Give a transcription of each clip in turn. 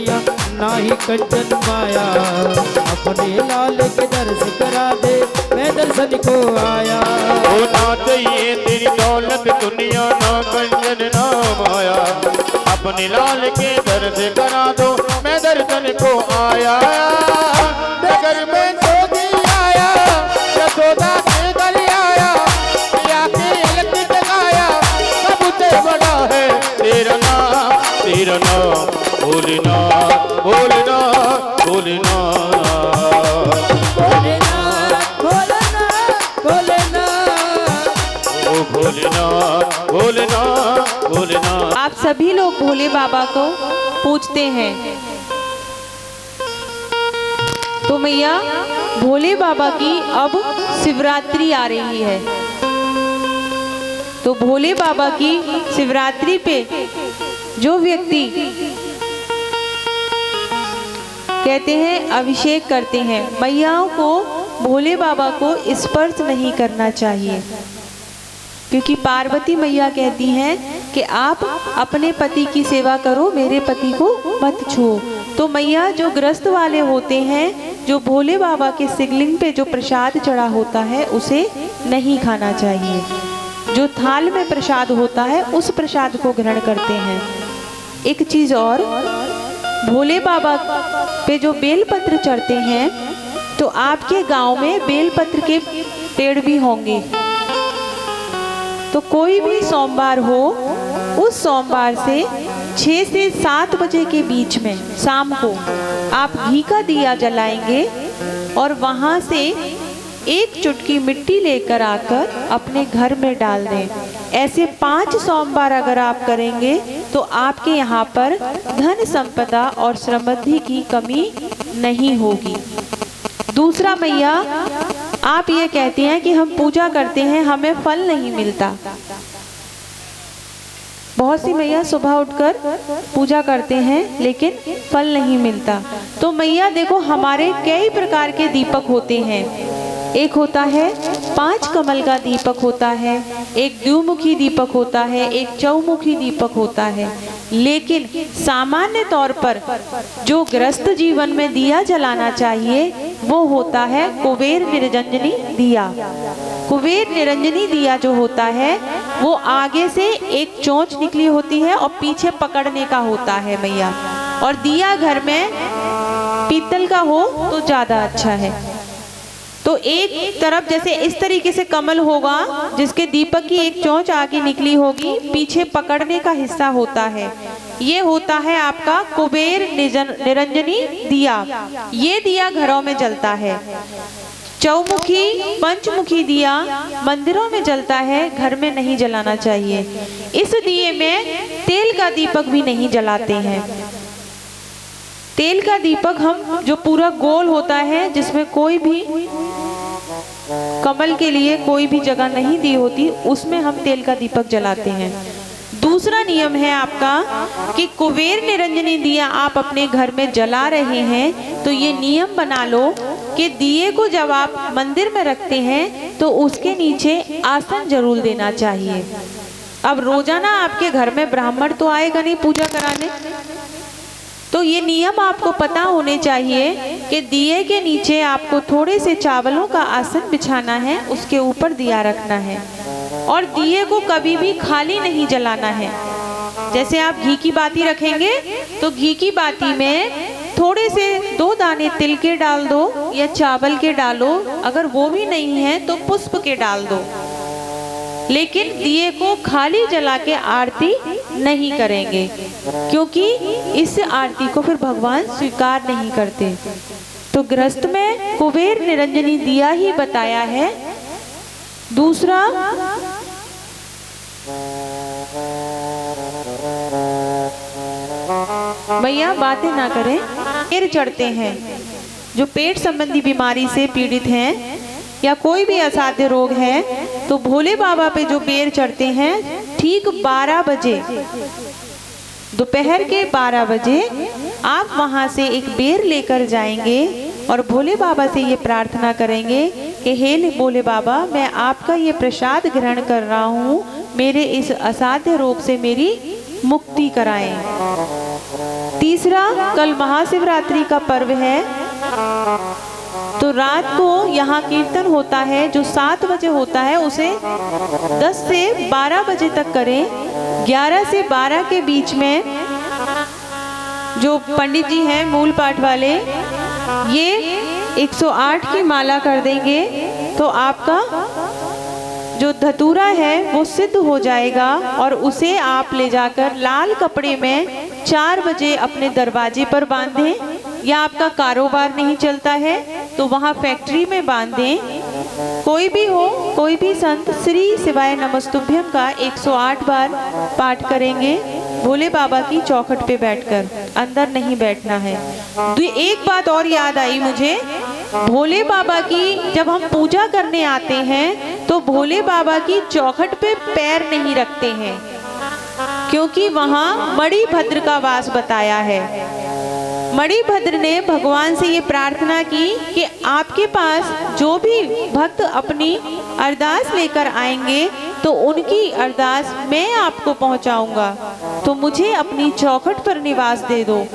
दुनिया नाही कंचन माया। अपने लाल के दर्श करा दे मैं दर्शन को आया। होना चाहिए तेरी दौलत दुनिया ना कंचन ना माया। अपने लाल के दर्श करा दो मैं दर्शन को आया। नगर में जोगी आया यशोदा के घर आया। आके अलग जगाया सबसे बड़ा है तेरा नाम भोलेना भोलेना भोलेना भोलेना भोलेना भोलेना। आप सभी लोग भोले बाबा को पूजते हैं, तो मैया भोले बाबा की अब शिवरात्रि आ रही है, तो भोले बाबा की शिवरात्रि पे जो व्यक्ति कहते हैं अभिषेक करते हैं, मैयाओं को भोले बाबा को स्पर्श नहीं करना चाहिए, क्योंकि पार्वती मैया कहती हैं कि आप अपने पति की सेवा करो, मेरे पति को मत छुओ। तो मैया जो ग्रस्त वाले होते हैं, जो भोले बाबा के शिवलिंग पे जो प्रसाद चढ़ा होता है उसे नहीं खाना चाहिए। जो थाल में प्रसाद होता है उस प्रसाद को ग्रहण करते हैं। एक चीज और, भोले बाबा पे जो बेलपत्र चढ़ते हैं, तो आपके गांव में बेलपत्र के पेड़ भी होंगे, तो कोई भी सोमवार हो, उस सोमवार से 6 से 7 बजे के बीच में शाम को आप घी का दिया जलाएंगे और वहां से एक चुटकी मिट्टी लेकर आकर अपने घर में डाल दें। ऐसे 5 सोमवार अगर आप करेंगे तो आपके यहाँ पर धन संपदा और समृद्धि की कमी नहीं होगी। दूसरा मैया, आप ये कहते हैं कि हम पूजा करते हैं हमें फल नहीं मिलता। बहुत सी मैया सुबह उठकर पूजा करते हैं लेकिन फल नहीं मिलता। तो मैया देखो, हमारे कई प्रकार के दीपक होते हैं। एक होता है 5 कमल का दीपक होता है, एक द्विमुखी दीपक होता है, एक चौमुखी दीपक होता है। लेकिन सामान्य तौर पर जो ग्रस्त जीवन में दिया जलाना चाहिए वो होता है कुबेर निरंजनी दिया। कुबेर निरंजनी दिया जो होता है वो आगे से एक चोंच निकली होती है और पीछे पकड़ने का होता है मैया। और दिया घर में पीतल का हो तो ज्यादा अच्छा है। तो एक तरफ जैसे इस तरीके से कमल होगा जिसके दीपक की एक चोंच आगे निकली होगी, पीछे पकड़ने का हिस्सा होता है, ये होता है आपका कुबेर निरंजनी दिया। ये दिया घरों में जलता है। चौमुखी पंचमुखी दिया मंदिरों में जलता है, घर में नहीं जलाना चाहिए। इस दिए में तेल का दीपक भी नहीं जलाते हैं। तेल का दीपक हम जो पूरा गोल होता है जिसमें कोई भी कमल के लिए कोई भी जगह नहीं दी होती, उसमें हम तेल का दीपक जलाते हैं। दूसरा नियम है आपका कि कुबेर निरंजनी दिया आप अपने घर में जला रहे हैं तो ये नियम बना लो कि दिए को जब आप मंदिर में रखते हैं तो उसके नीचे आसन जरूर देना चाहिए। अब रोजाना आपके घर में ब्राह्मण तो आएगा नहीं पूजा कराने, तो ये नियम आपको पता होने चाहिए कि दिए के नीचे आपको थोड़े से चावलों का आसन बिछाना है, उसके ऊपर दिया रखना है और दिए को कभी भी खाली नहीं जलाना है। जैसे आप घी की बाती रखेंगे तो घी की बाती में थोड़े से 2 दाने तिल के डाल दो या चावल के डालो, अगर वो भी नहीं है तो पुष्प के डाल दो, लेकिन दिए को खाली जला के आरती नहीं करेंगे, क्योंकि इस आरती को फिर भगवान स्वीकार नहीं करते। तो गृहस्थ में कुबेर निरंजनी दिया ही बताया है। दूसरा, भैया बातें ना करें, पैर चढ़ते हैं। जो पेट संबंधी बीमारी से पीड़ित हैं या कोई भी असाध्य रोग है तो भोले बाबा पे जो बेर चढ़ते हैं, ठीक 12 बजे, दोपहर के 12 बजे आप वहां से एक बेर लेकर जाएंगे और भोले बाबा से ये प्रार्थना करेंगे कि हे भोले बाबा, मैं आपका ये प्रसाद ग्रहण कर रहा हूँ, मेरे इस असाध्य रोग से मेरी मुक्ति कराएं। तीसरा, कल महाशिवरात्रि का पर्व है, तो रात को यहाँ कीर्तन होता है जो 7 बजे होता है, उसे 10 से 12 बजे तक करें। 11 से 12 के बीच में जो पंडित जी हैं मूल पाठ वाले, ये 108 की माला कर देंगे तो आपका जो धतूरा है वो सिद्ध हो जाएगा, और उसे आप ले जाकर लाल कपड़े में 4 बजे अपने दरवाजे पर बांधें, या आपका कारोबार नहीं चलता है तो वहाँ फैक्ट्री में बांधें। कोई भी हो, कोई भी संत श्री शिवाय नमस्तुभ्यम का 108 बार पाठ करेंगे भोले बाबा की चौखट पे बैठकर, अंदर नहीं बैठना है। एक बात और याद आई मुझे, भोले बाबा की जब हम पूजा करने आते हैं तो भोले बाबा की चौखट पे पैर नहीं रखते हैं, क्योंकि वहाँ मणिभद्र का वास बताया है। मणिभद्र ने भगवान से ये प्रार्थना की कि आपके पास जो भी भक्त अपनी अरदास लेकर आएंगे तो उनकी अरदास मैं आपको पहुंचाऊंगा, तो मुझे अपनी चौखट पर निवास दे दो।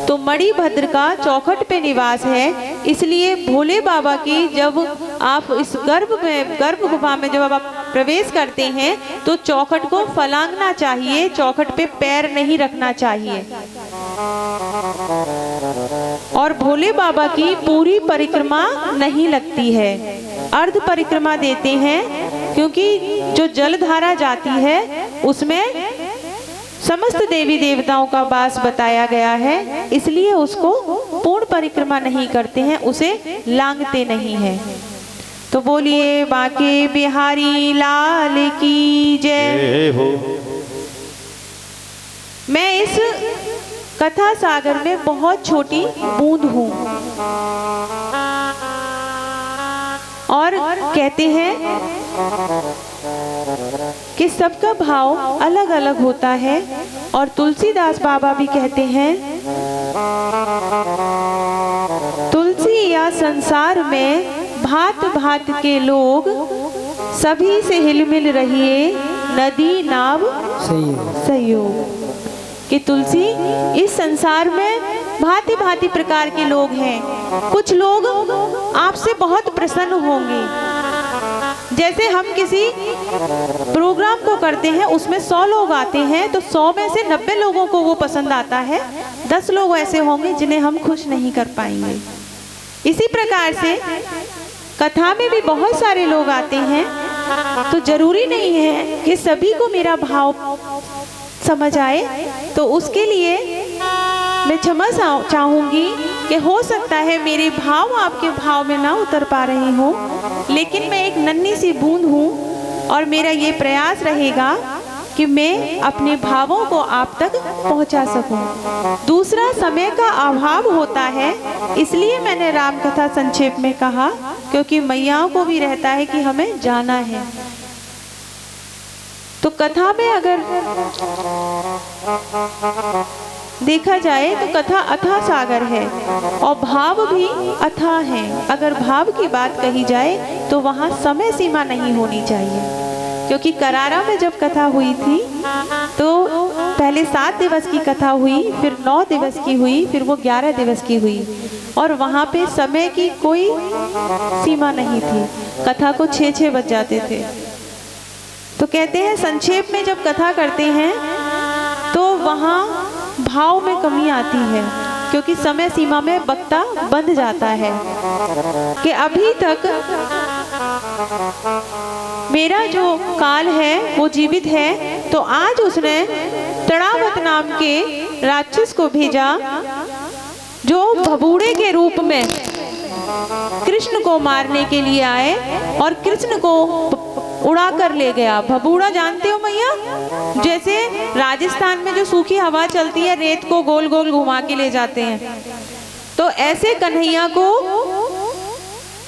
तो मणिभद्र का चौखट पे निवास है, इसलिए भोले बाबा की जब आप इस गर्भ गुफा में जब आप प्रवेश करते हैं तो चौखट को फलांगना चाहिए, चौखट पे पैर नहीं रखना चाहिए। और भोले बाबा की पूरी परिक्रमा नहीं लगती है, अर्ध परिक्रमा देते हैं, क्योंकि जो जलधारा जाती है उसमें समस्त देवी देवताओं का वास बताया गया है, इसलिए उसको पूर्ण परिक्रमा नहीं करते हैं, उसे लांघते नहीं हैं। तो बोलिए बांके बिहारी लाल की जय हो। मैं इस कथा सागर में बहुत छोटी बूंद हूँ, और कहते हैं कि सबका भाव अलग अलग होता है, और तुलसीदास बाबा भी कहते हैं, तुलसी या संसार में भांत भांत के लोग, सभी से हिलमिल रहिए, नदी नाव सहयोग। कि तुलसी इस संसार में भांति भांति प्रकार के लोग हैं। कुछ लोग आपसे बहुत प्रसन्न होंगे, जैसे हम किसी प्रोग्राम को करते हैं, उसमें 100 लोग आते हैं तो 100 में से 90 लोगों को वो पसंद आता है, 10 लोग ऐसे होंगे जिन्हें हम खुश नहीं कर पाएंगे। इसी प्रकार से कथा में भी बहुत सारे लोग आते हैं, तो जरूरी नहीं है कि सभी को मेरा भाव समझ आए, तो उसके लिए मैं क्षमा चाहूंगी कि हो सकता है मेरे भाव आपके भाव में ना उतर पा रही हूँ, लेकिन मैं एक नन्ही सी बूंद हूँ, और मेरा ये प्रयास रहेगा कि मैं अपने भावों को आप तक पहुँचा सकूँ। दूसरा, समय का अभाव होता है, इसलिए मैंने राम कथा संक्षेप में कहा, क्योंकि मैयाओं को भी रहता है कि हमें जाना है। तो कथा में अगर देखा जाए तो कथा अथाह सागर है, और भाव भी अथाह है। अगर भाव की बात कही जाए तो वहाँ समय सीमा नहीं होनी चाहिए, क्योंकि करारा में जब कथा हुई थी तो पहले 7 दिवस की कथा हुई, फिर 9 दिवस की हुई, फिर वो 11 दिवस की हुई, और वहाँ पे समय की कोई सीमा नहीं थी। कथा को 6-6 बज जाते थे। तो कहते हैं संक्षेप में जब कथा करते हैं तो वहाँ भाव में कमी आती है, क्योंकि समय सीमा में वक्ता बंध जाता है कि अभी तक मेरा जो काल है वो जीवित है। तो आज उसने तड़ावत नाम के राक्षस को भेजा, जो भबूड़े के रूप में कृष्ण को मारने के लिए आए, और कृष्ण को उड़ा कर ले गया। भबूड़ा जानते हो मैया, जैसे राजस्थान में जो सूखी हवा चलती है, रेत को गोल गोल घुमा के ले जाते हैं, तो ऐसे कन्हैया को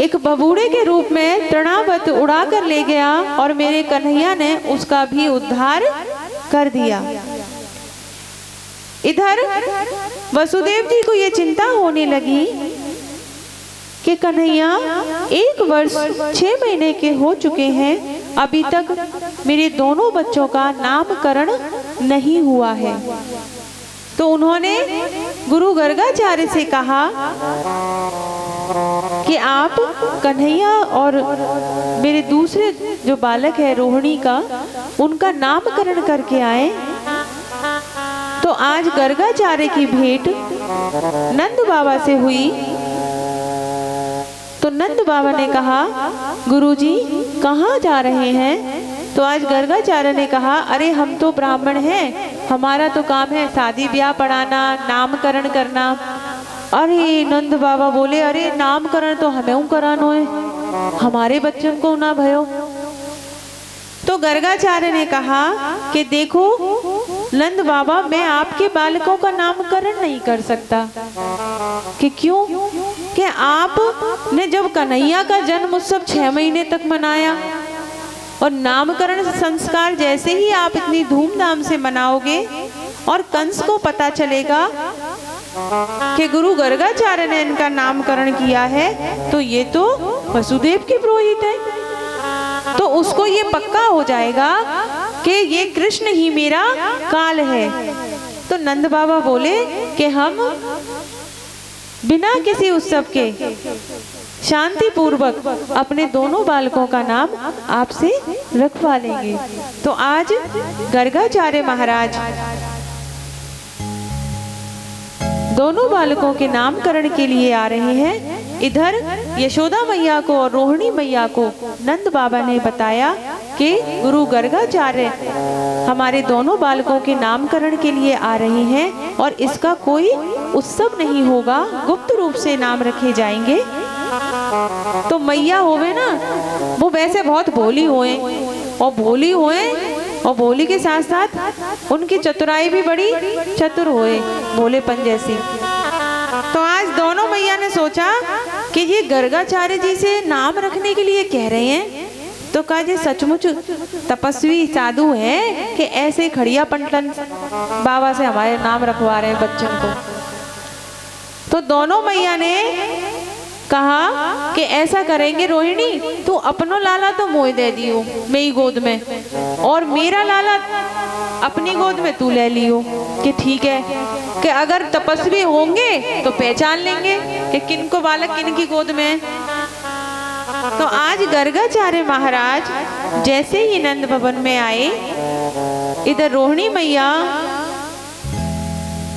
एक भबूड़े के रूप में तृणावत उड़ा कर ले गया, और मेरे कन्हैया ने उसका भी उद्धार कर दिया। इधर वसुदेव जी को ये चिंता होने लगी कि कन्हैया 1 वर्ष 6 महीने के हो चुके हैं, अभी तक मेरे दोनों बच्चों का नामकरण नहीं हुआ है। तो उन्होंने गुरु गर्गाचार्य से कहा कि आप कन्हैया और मेरे दूसरे जो बालक है रोहिणी का, उनका नामकरण करके आए। तो आज गर्गाचार्य की भेंट नंद बाबा से हुई। तो नंद बाबा ने कहा, गुरुजी कहाँ जा रहे हैं? तो आज गर्गाचार्य ने कहा, अरे हम तो ब्राह्मण हैं, हमारा तो काम है शादी ब्याह पढ़ाना, नामकरण करना। अरे नंद बाबा बोले, अरे नामकरण तो हमें करानो है, हमारे बच्चों को ना भयो। तो गर्गाचार्य ने कहा कि देखो नंद बाबा, मैं आपके बालकों का नामकरण नहीं कर सकता। कि क्यों? कि आपने जब कन्हैया का जन्म उत्सव 6 महीने तक मनाया और नामकरण संस्कार जैसे ही आप इतनी धूमधाम से मनाओगे और कंस को पता चलेगा कि गुरु गर्गाचार्य ने इनका नामकरण किया है, तो ये तो वसुदेव के पुरोहित है, तो उसको ये पक्का हो जाएगा कि ये कृष्ण ही मेरा काल है। तो नंद बाबा बोले कि हम बिना किसी उत्सव के शांति पूर्वक अपने दोनों बालकों का नाम आपसे रखवा लेंगे। तो आज गर्गाचार्य महाराज दोनों बालकों के नामकरण के लिए आ रहे हैं। इधर यशोदा मैया को और रोहिणी मैया को नंद बाबा ने बताया कि गुरु गर्गाचार्य हमारे दोनों बालकों के नामकरण के लिए आ रहे हैं और इसका कोई उत्सव नहीं होगा, गुप्त रूप से नाम रखे जाएंगे। तो मैया होवे ना, वो वैसे बहुत भोली होए और भोली के साथ साथ उनकी चतुराई भी बड़ी चतुर होए, भोलेपन जैसी। तो आज दोनों मैया ने सोचा कि ये गर्गाचार्य जी से नाम रखने के लिए कह रहे हैं, तो कहा ये सचमुच तपस्वी साधु है कि ऐसे खड़िया पंटन बाबा से हमारे नाम रखवा रहे हैं बच्चों को। तो दोनों मैया ने कहा कि ऐसा करेंगे रोहिणी, तू अपनो लाला तो मोह दे दियो मेरी गोद में, और मेरा लाला अपनी गोद में तू ले लियो। कि ठीक है, कि अगर तपस्वी होंगे तो पहचान लेंगे कि किनको बालक किनकी गोद में है। तो आज गर्गाचार्य महाराज जैसे ही नंद भवन में आए, इधर रोहिणी मैया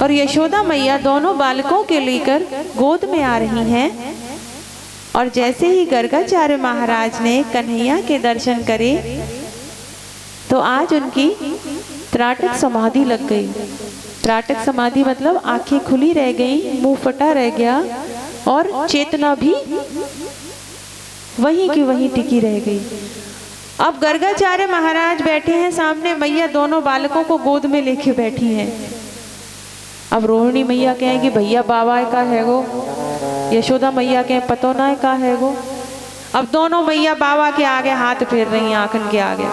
और यशोदा मैया दोनों बालकों के लेकर गोद में आ रही हैं। और जैसे ही गर्गाचार्य महाराज ने कन्हैया के दर्शन करे, तो आज उनकी त्राटक समाधि लग गई। त्राटक समाधि मतलब आंखें खुली रह गई, मुंह फटा रह गया और चेतना भी वहीं की वहीं टिकी रह गई। अब गर्गाचार्य महाराज बैठे हैं सामने, मैया दोनों बालकों को गोद में लेके बैठी हैं। अब रोहिणी मैया कहेंगी भैया बाबा का है वो, यशोदा मैया के पतो ना का है वो। अब दोनों मैया बाबा के आगे हाथ फेर रही हैं, आंखन के आगे।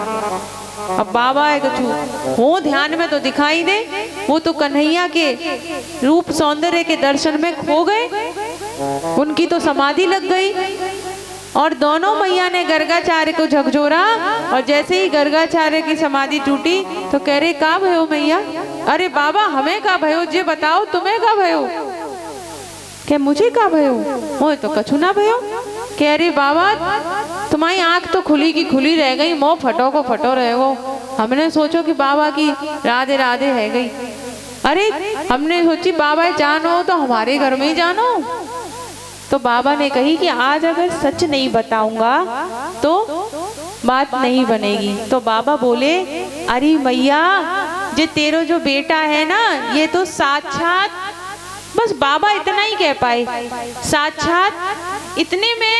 अब बाबा है कछु हो ध्यान में तो दिखाई दे, वो तो कन्हैया के रूप सौंदर्य के दर्शन में खो गए, उनकी तो समाधि लग गई। और दोनों मैया ने गर्गाचार्य को झकझोरा, और जैसे ही गर्गाचार्य की समाधि टूटी तो कह रहे का भयो मैया? अरे बाबा हमें का भयो, जे बताओ तुम्हें का भयो? के मुझे का भयो? मोए तो कछु ना भयो। कह रहे बाबा तुम्हारी आंख तो खुली की खुली रह गई, मोह फटो को फटो रह गो। हमने सोचो कि बाबा की राधे राधे है गई। अरे हमने सोची बाबा जानो तो हमारे घर में ही जानो। तो बाबा ने कही कि आज अगर सच नहीं बताऊंगा तो बात नहीं बनेगी। तो बाबा बोले अरे मैया, जे तेरो जो बेटा है ना, ये तो साक्षात, बस बाबा इतना ही कह पाए, साक्षात। इतने में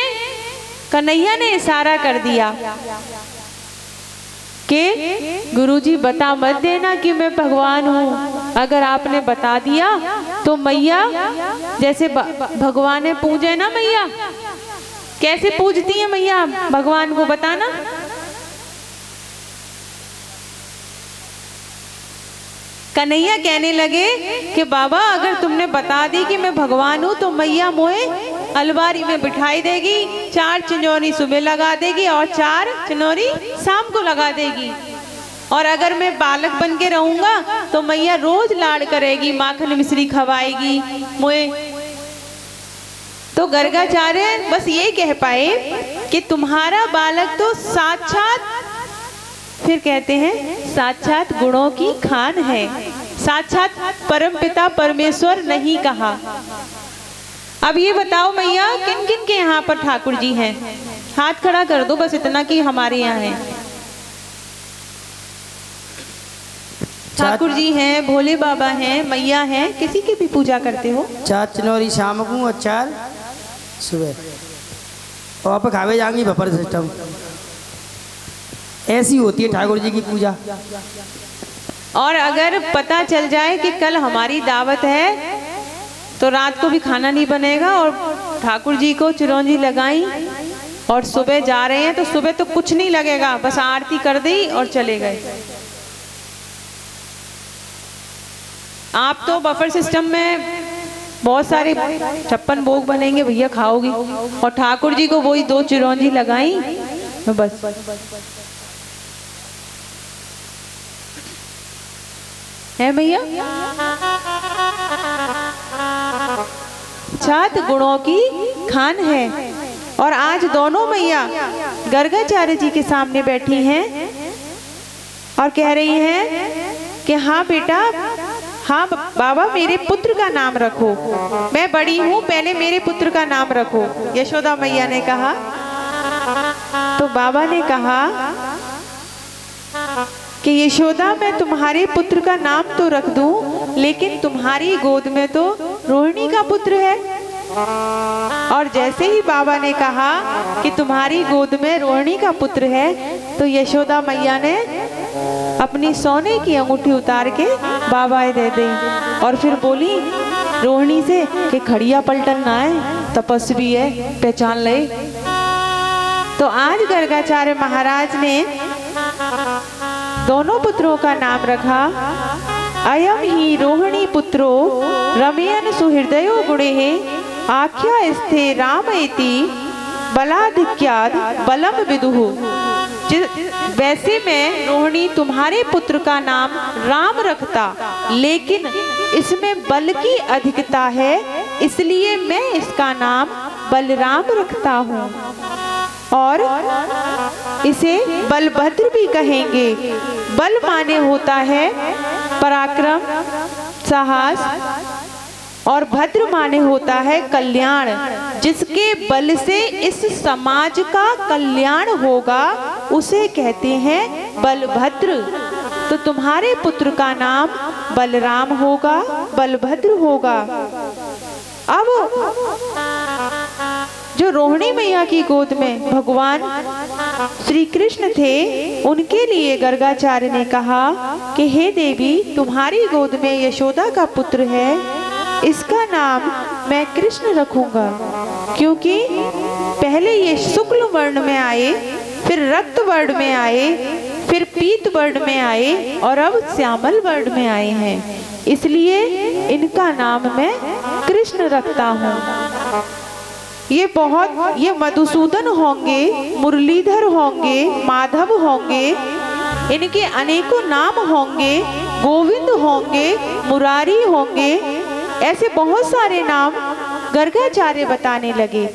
कन्हैया ने इशारा कर दिया कि गुरुजी बता मत देना कि मैं भगवान हूँ। अगर आपने बता दिया तो मैया जैसे भगवान पूजे ना, मैया कैसे पूजती है मैया भगवान को बताना। कन्हैया कहने लगे कि बाबा अगर तुमने बता दी कि मैं भगवान हूँ तो मैया मोहे अलमारी में बिठाई देगी, 4 चिन्नौरी सुबह लगा देगी और 4 चिन्नौरी शाम को लगा देगी। और अगर मैं बालक बन के रहूंगा तो मैया रोज लाड़ करेगी, माखन मिश्री खवाएगी मुझे। तो गर्गाचार्य बस ये कह पाए कि तुम्हारा बालक तो साक्षात, फिर कहते हैं साक्षात गुणों की खान है, साक्षात परमपिता परमेश्वर नहीं कहा। अब ये बताओ मैया किन किन के यहाँ पर ठाकुर जी हैं? हाथ खड़ा कर दो बस इतना कि हमारे यहाँ है। ठाकुर जी हैं, भोले बाबा हैं, मैया हैं, किसी की भी पूजा करते हो? चार चनौरी शाम को और 4 सुबह। और आप खावे जाएंगी भपर सिस्टम, ऐसी होती है ठाकुर जी की पूजा। और अगर पता चल जाए कि कल हमारी दावत है तो रात को भी खाना नहीं बनेगा और ठाकुर जी को चिरौंजी लगाई और सुबह जा रहे हैं तो सुबह तो कुछ नहीं लगेगा, बस आरती कर दी और चले गए। आप तो बफर सिस्टम में बहुत सारे 56 भोग बनेंगे भैया, खाओगी, और ठाकुर जी को वही 2 चिरौंजी लगाई तो बस। है भैया, 7 गुणों की खान है। और आज दोनों मैया गर्गाचार्य जी के सामने बैठी हैं और कह रही हैं कि हाँ बेटा, हाँ बाबा मेरे पुत्र का नाम रखो, मैं बड़ी हूँ, पहले मेरे पुत्र का नाम रखो। यशोदा मैया ने कहा। तो बाबा ने कहा कि यशोदा मैं तुम्हारे पुत्र का नाम तो रख दूं, लेकिन तुम्हारी गोद में तो रोहिणी का पुत्र है। और जैसे ही बाबा ने कहा कि तुम्हारी गोद में रोहिणी का पुत्र है, तो यशोदा मैया ने अपनी सोने की अंगूठी उतार के बाबा दे दी और फिर बोली रोहिणी से कि खड़िया पलटन ना है, तपस्वी है, पहचान ले। तो आज गर्गाचार्य महाराज ने दोनों पुत्रों का नाम रखा, अयम ही रोहिणी पुत्रो रमयन सुहृदयो गुणे आख्या स्थे राम इति बलाधिक्याद बलम विदुहु। वैसे मैं रोहिणी तुम्हारे पुत्र का नाम राम रखता, लेकिन इसमें बल की अधिकता है, इसलिए मैं इसका नाम बलराम रखता हूँ। और इसे बलभद्र भी कहेंगे। बल माने होता है पराक्रम, साहस, और भद्र माने होता है कल्याण। जिसके बल से इस समाज का कल्याण होगा उसे कहते हैं बलभद्र। तो तुम्हारे पुत्र का नाम बलराम होगा, बलभद्र होगा। अब जो रोहिणी मैया की गोद में भगवान श्री कृष्ण थे, उनके लिए गर्गाचार्य ने कहा कि हे देवी, तुम्हारी गोद में यशोदा का पुत्र है, इसका नाम मैं कृष्ण रखूंगा, क्योंकि पहले ये शुक्ल वर्ण में आए, फिर रक्त वर्ण में आए, फिर पीत वर्ण में आए और अब श्यामल वर्ण में आए हैं, इसलिए इनका नाम मैं कृष्ण रखता हूँ। ये मधुसूदन होंगे, मुरलीधर होंगे, माधव होंगे, इनके अनेकों नाम होंगे, गोविंद होंगे, मुरारी होंगे, ऐसे बहुत सारे नाम गर्गाचार्य बताने लगे।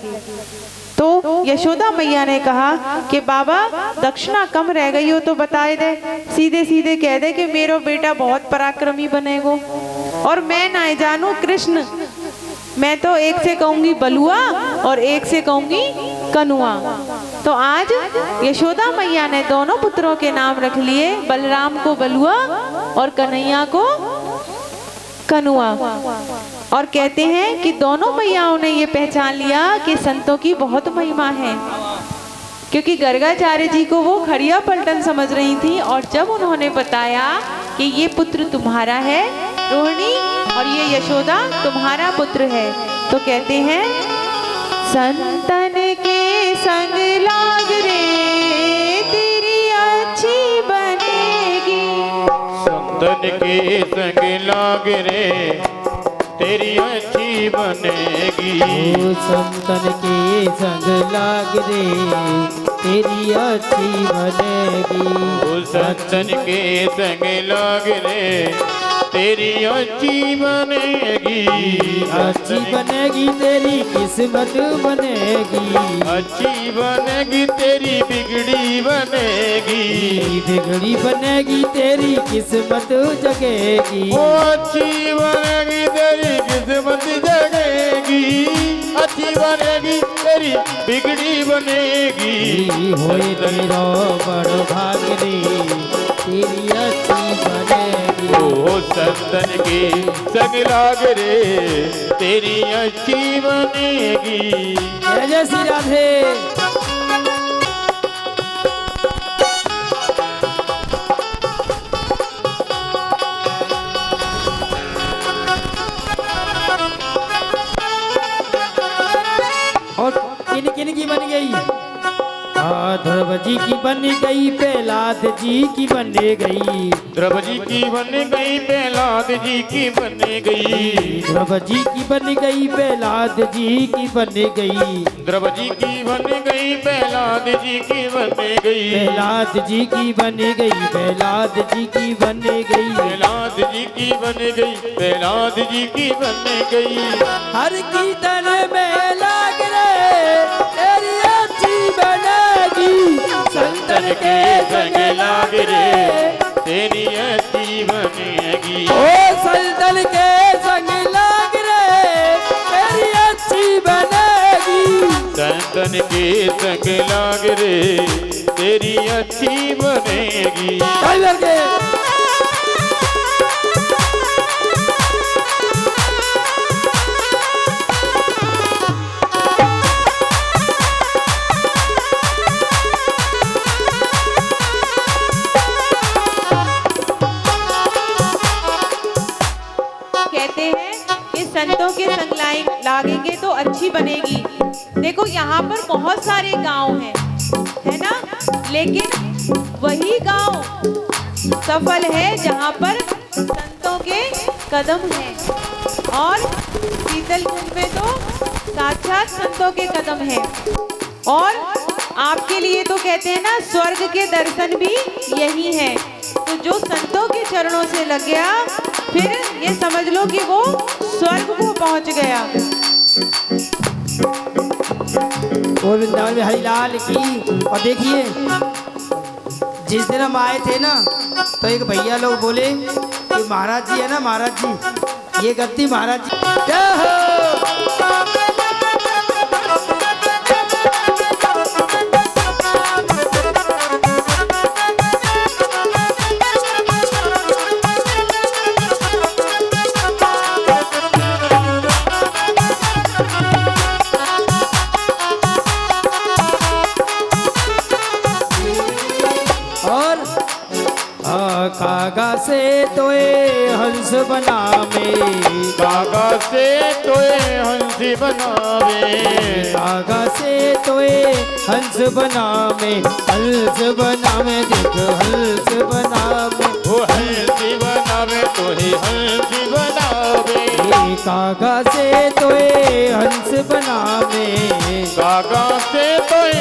तो यशोदा मैया ने कहा कि बाबा दक्षिणा कम रह गई हो तो बताए दे, सीधे सीधे कह दे कि मेरा बेटा बहुत पराक्रमी बनेगो, और मैं ना जानू कृष्ण, मैं तो एक से कहूंगी बलुआ और एक से कहूंगी कनुआ। तो आज यशोदा मैया ने दोनों पुत्रों के नाम रख लिए, बलराम को बलुआ और कन्हैया को कनुआ। और कहते हैं कि दोनों मैयाओं ने ये पहचान लिया कि संतों की बहुत महिमा है, क्योंकि गर्गाचार्य जी को वो खड़िया पलटन समझ रही थी, और जब उन्होंने बताया कि ये पुत्र तुम्हारा है रोहिणी और ये यशोदा तुम्हारा पुत्र है, तो कहते हैं संतन के संग लाग रे तेरी अच्छी बनेगी, संतन के संग लाग रे तेरी अच्छी बनेगी। ओ संतन के संग लाग रे तेरी अच्छी बनेगी। ओ संतन के संग लाग रे तेरी अच्छी बनेगी। अच्छी बनेगी तेरी किस्मत बनेगी। अच्छी बनेगी तेरी बिगड़ी बनेगी। बिगड़ी बनेगी तेरी किस्मत जगेगी। ओ अच्छी बनेगी तेरी किस्मत जगेगी। अच्छी बनेगी तेरी बिगड़ी बनेगी। होए तेरा बड़ भाग रे तेरी अच्छी बनेगी। ओ संतन के संग लाग रे तेरी अच्छी बनेगी। जय जय श्री राधे। और किन किन की बन गई? ध्रुव जी की बन गई, प्रहलाद जी की बन गई। ध्रुव जी की बन गई, प्रहलाद जी की बन गई। ध्रुव जी की बन गई, प्रहलाद जी की बन गई। ध्रुव जी की बन गई, प्रहलाद जी की बन गई। प्रहलाद जी की बन गई, प्रहलाद जी की बन गई। प्रहलाद जी की बन गई, प्रहलाद जी की बन गई। हर कीर्तन में लाग रे तेरी अच्छी बनेगी। संतन के संग लाग रे तेरी अच्छी बनेगी। ओ संतन के संग लाग रे तेरी अच्छी बनेगी। संतन के संग लाग रे तेरी अच्छी बनेगी। कहते हैं कि संतों के संग लागेंगे तो अच्छी बनेगी। देखो यहाँ पर बहुत सारे गांव हैं, है ना, लेकिन वही गांव सफल है जहाँ पर संतों के कदम हैं। और शीतल कुंज में तो साक्षात संतों के कदम हैं। और आपके लिए तो कहते हैं ना, स्वर्ग के दर्शन भी यही है। तो जो संतों के चरणों से लग गया, फिर ये समझ लो कि वो स्वर्ग को पहुंच गया। और वृंदावन में हरिलाल की। और देखिए, जिस दिन हम आए थे ना, तो एक भैया लोग बोले कि महाराज जी है ना, महाराज जी ये गलती महाराज जी क्या हो। कागा से तोए हंस बनावे। कागा से तोए हंस बनावे। कागा से तोए हंस बनावे। हंस बनावे देख हंस बनावे। वो हंस बनावे तोहे हंस बनावे। कागा से तोए हंस बनावे। कागा से तोए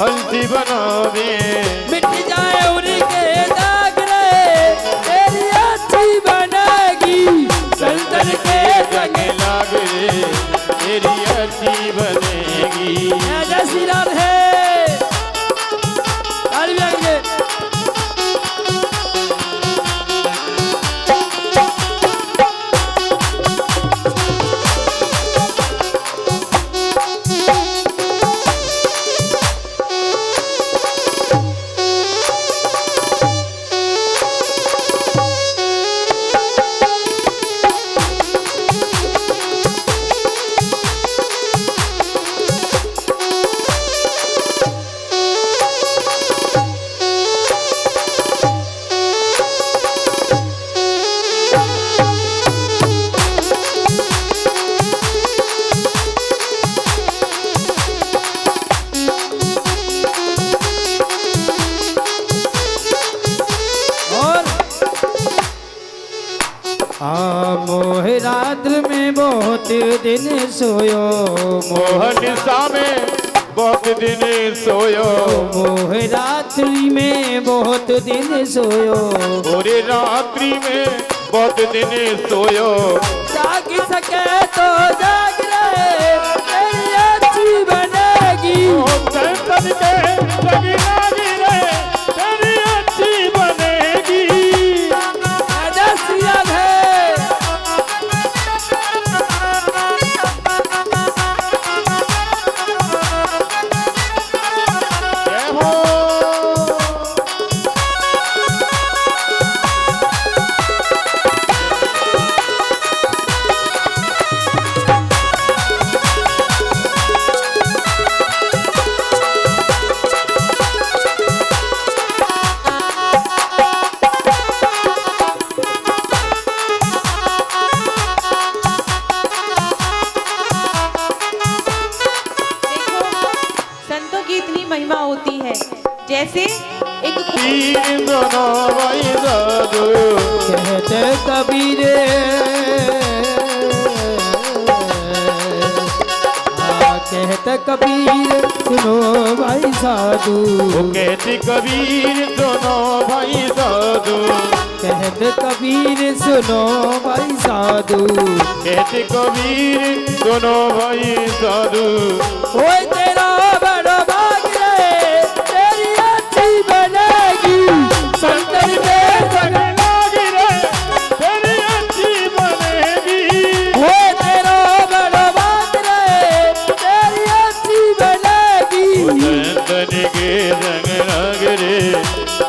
हंस बनावे। मिट जाए उनके दाग रे तेरी अच्छी बनेगी। संतन के संग लाग रे तेरी अच्छी बनेगी। जय श्री राधे। दिन सोयो मोह निशा में बहुत दिन सोयो मोह रात्रि में बहुत दिन सोयो पूरे रात्रि में बहुत दिन सोयो जाग सके तो जाग रे तेरी अच्छी बनेगी तन के लगी लागी रे तेरी अच्छी बनेगी रसिया है जय हो संतों की इतनी महिमा होती है, जैसे एक तीन दोनों भाई साधु कहते कबीर कहते कबीर सुनो भाई साधु वो कहते कबीर दोनों भाई साधु कहते कबीर सुनो भाई साधु कहते कबीर दोनों भाई साधु ओए तेरा बड़ा भाग रे तेरी अच्छी बनेगी संतर में लगी लागी रे तेरी अच्छी बनेगी ओए तेरा बड़ा भाग रे तेरी अच्छी बनेगी तन के रंग लग रे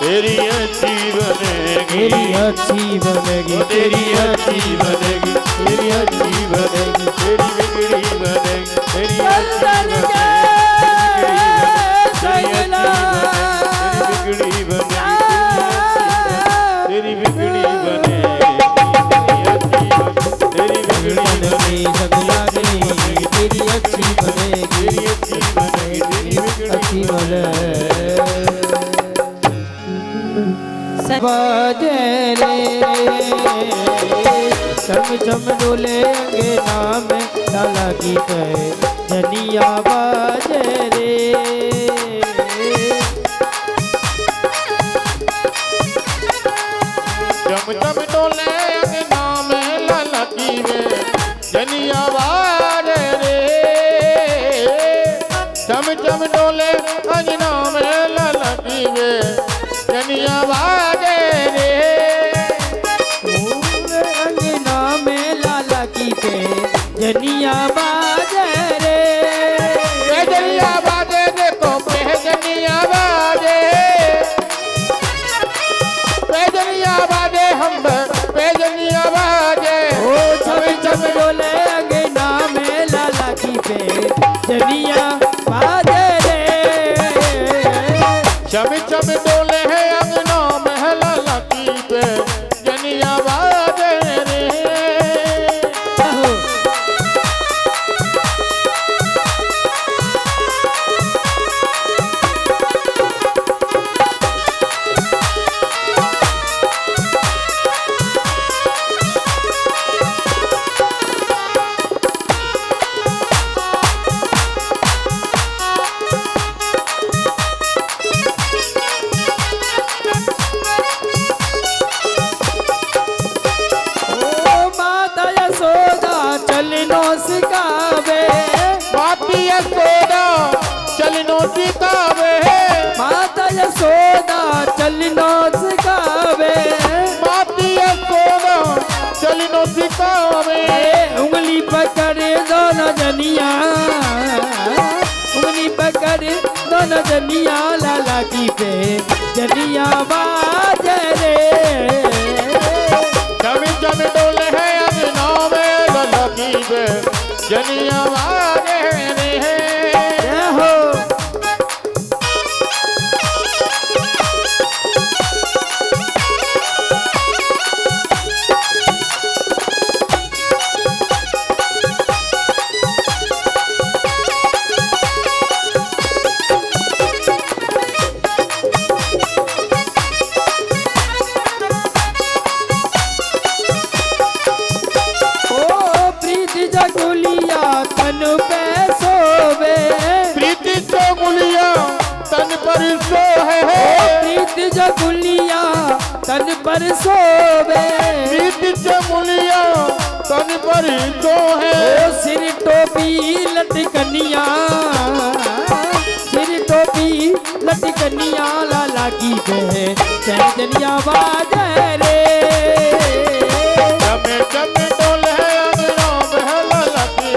तेरी अच्छी बनेगी तेरी अच्छी बनेगी तेरी अच्छी बनेगी तेरी अच्छी बनेगी तेरी बिगड़ी बनेगी तेरी संतर के संगला बिगड़ी बनेगी तेरी बिगड़ी बनेगी तेरी बिगड़ी बनेगी संगला तेरी अच्छी बनेगी तेरी अच्छी बनेगी तेरी अच्छी बिगड़ी बने सं- बाजे रे चम चम डोले अंगना में लाला की कहे जनिया बाजे रे चम चम डोले अंगना में लाला की वे जनिया बाजे रे चम चम डोले अंगना में लाला की वे जनिया बाजे रे पूरे अंगना में लाला की पे जनिया बाजे रे जनिया बाजे देखो जनिया बाजे जनिया बाजे हम जनिया बाजे ओ छम छम डोले अंगना में लाला की पे जनिया बाजे रे चम चम डोले है अंगना महला लकी पे जनिया बाजे रे ओ माता यशोदा चलनो सिखावे माती सोदा चलनो सिखावे माता यशोदा चलनो सिखावे माती सोदा चलनो सिखावे उंगली पकड़ दोनों जनिया उंगली पकड़ दोनों जनिया लाला की पे जनिया बाजे रे चम चम डोले है अंगना में लकी पे जनिया बाजे रे जय हो ओ प्रीति जगुल पे सोवे, प्रीति चमुलिया तन पर सो है, प्रीति जो गुलिया तन पर सोवे, प्रीति चमुलिया तन पर सो है। ओ सिर टोपी लटकनिया, सिर टोपी लटकनिया लाला की बहन सैजनिया बाजे रे। चमे चमे डोले अंगना में लाला की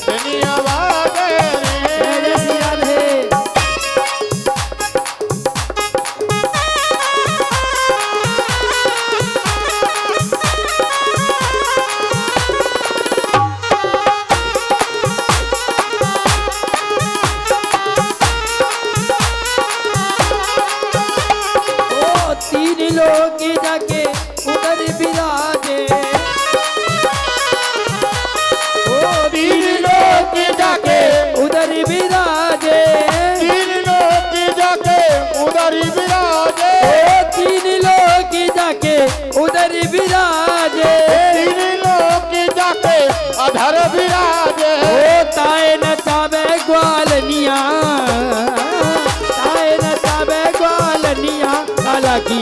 दुनिया बाजे रे। जय श्री राधे। ओ तीन लोग जाके उधर विराजे, ओ तीन लोग जाके, उधर विराजे, तीन लोग जाके उधर विराजे, ओ तीन लोग जाके उधर विराजे, तीन लोग जाके अधर विराजे। ओ ताए नचावे ग्वालनिया, ताए नचावे ग्वालनिया लाला की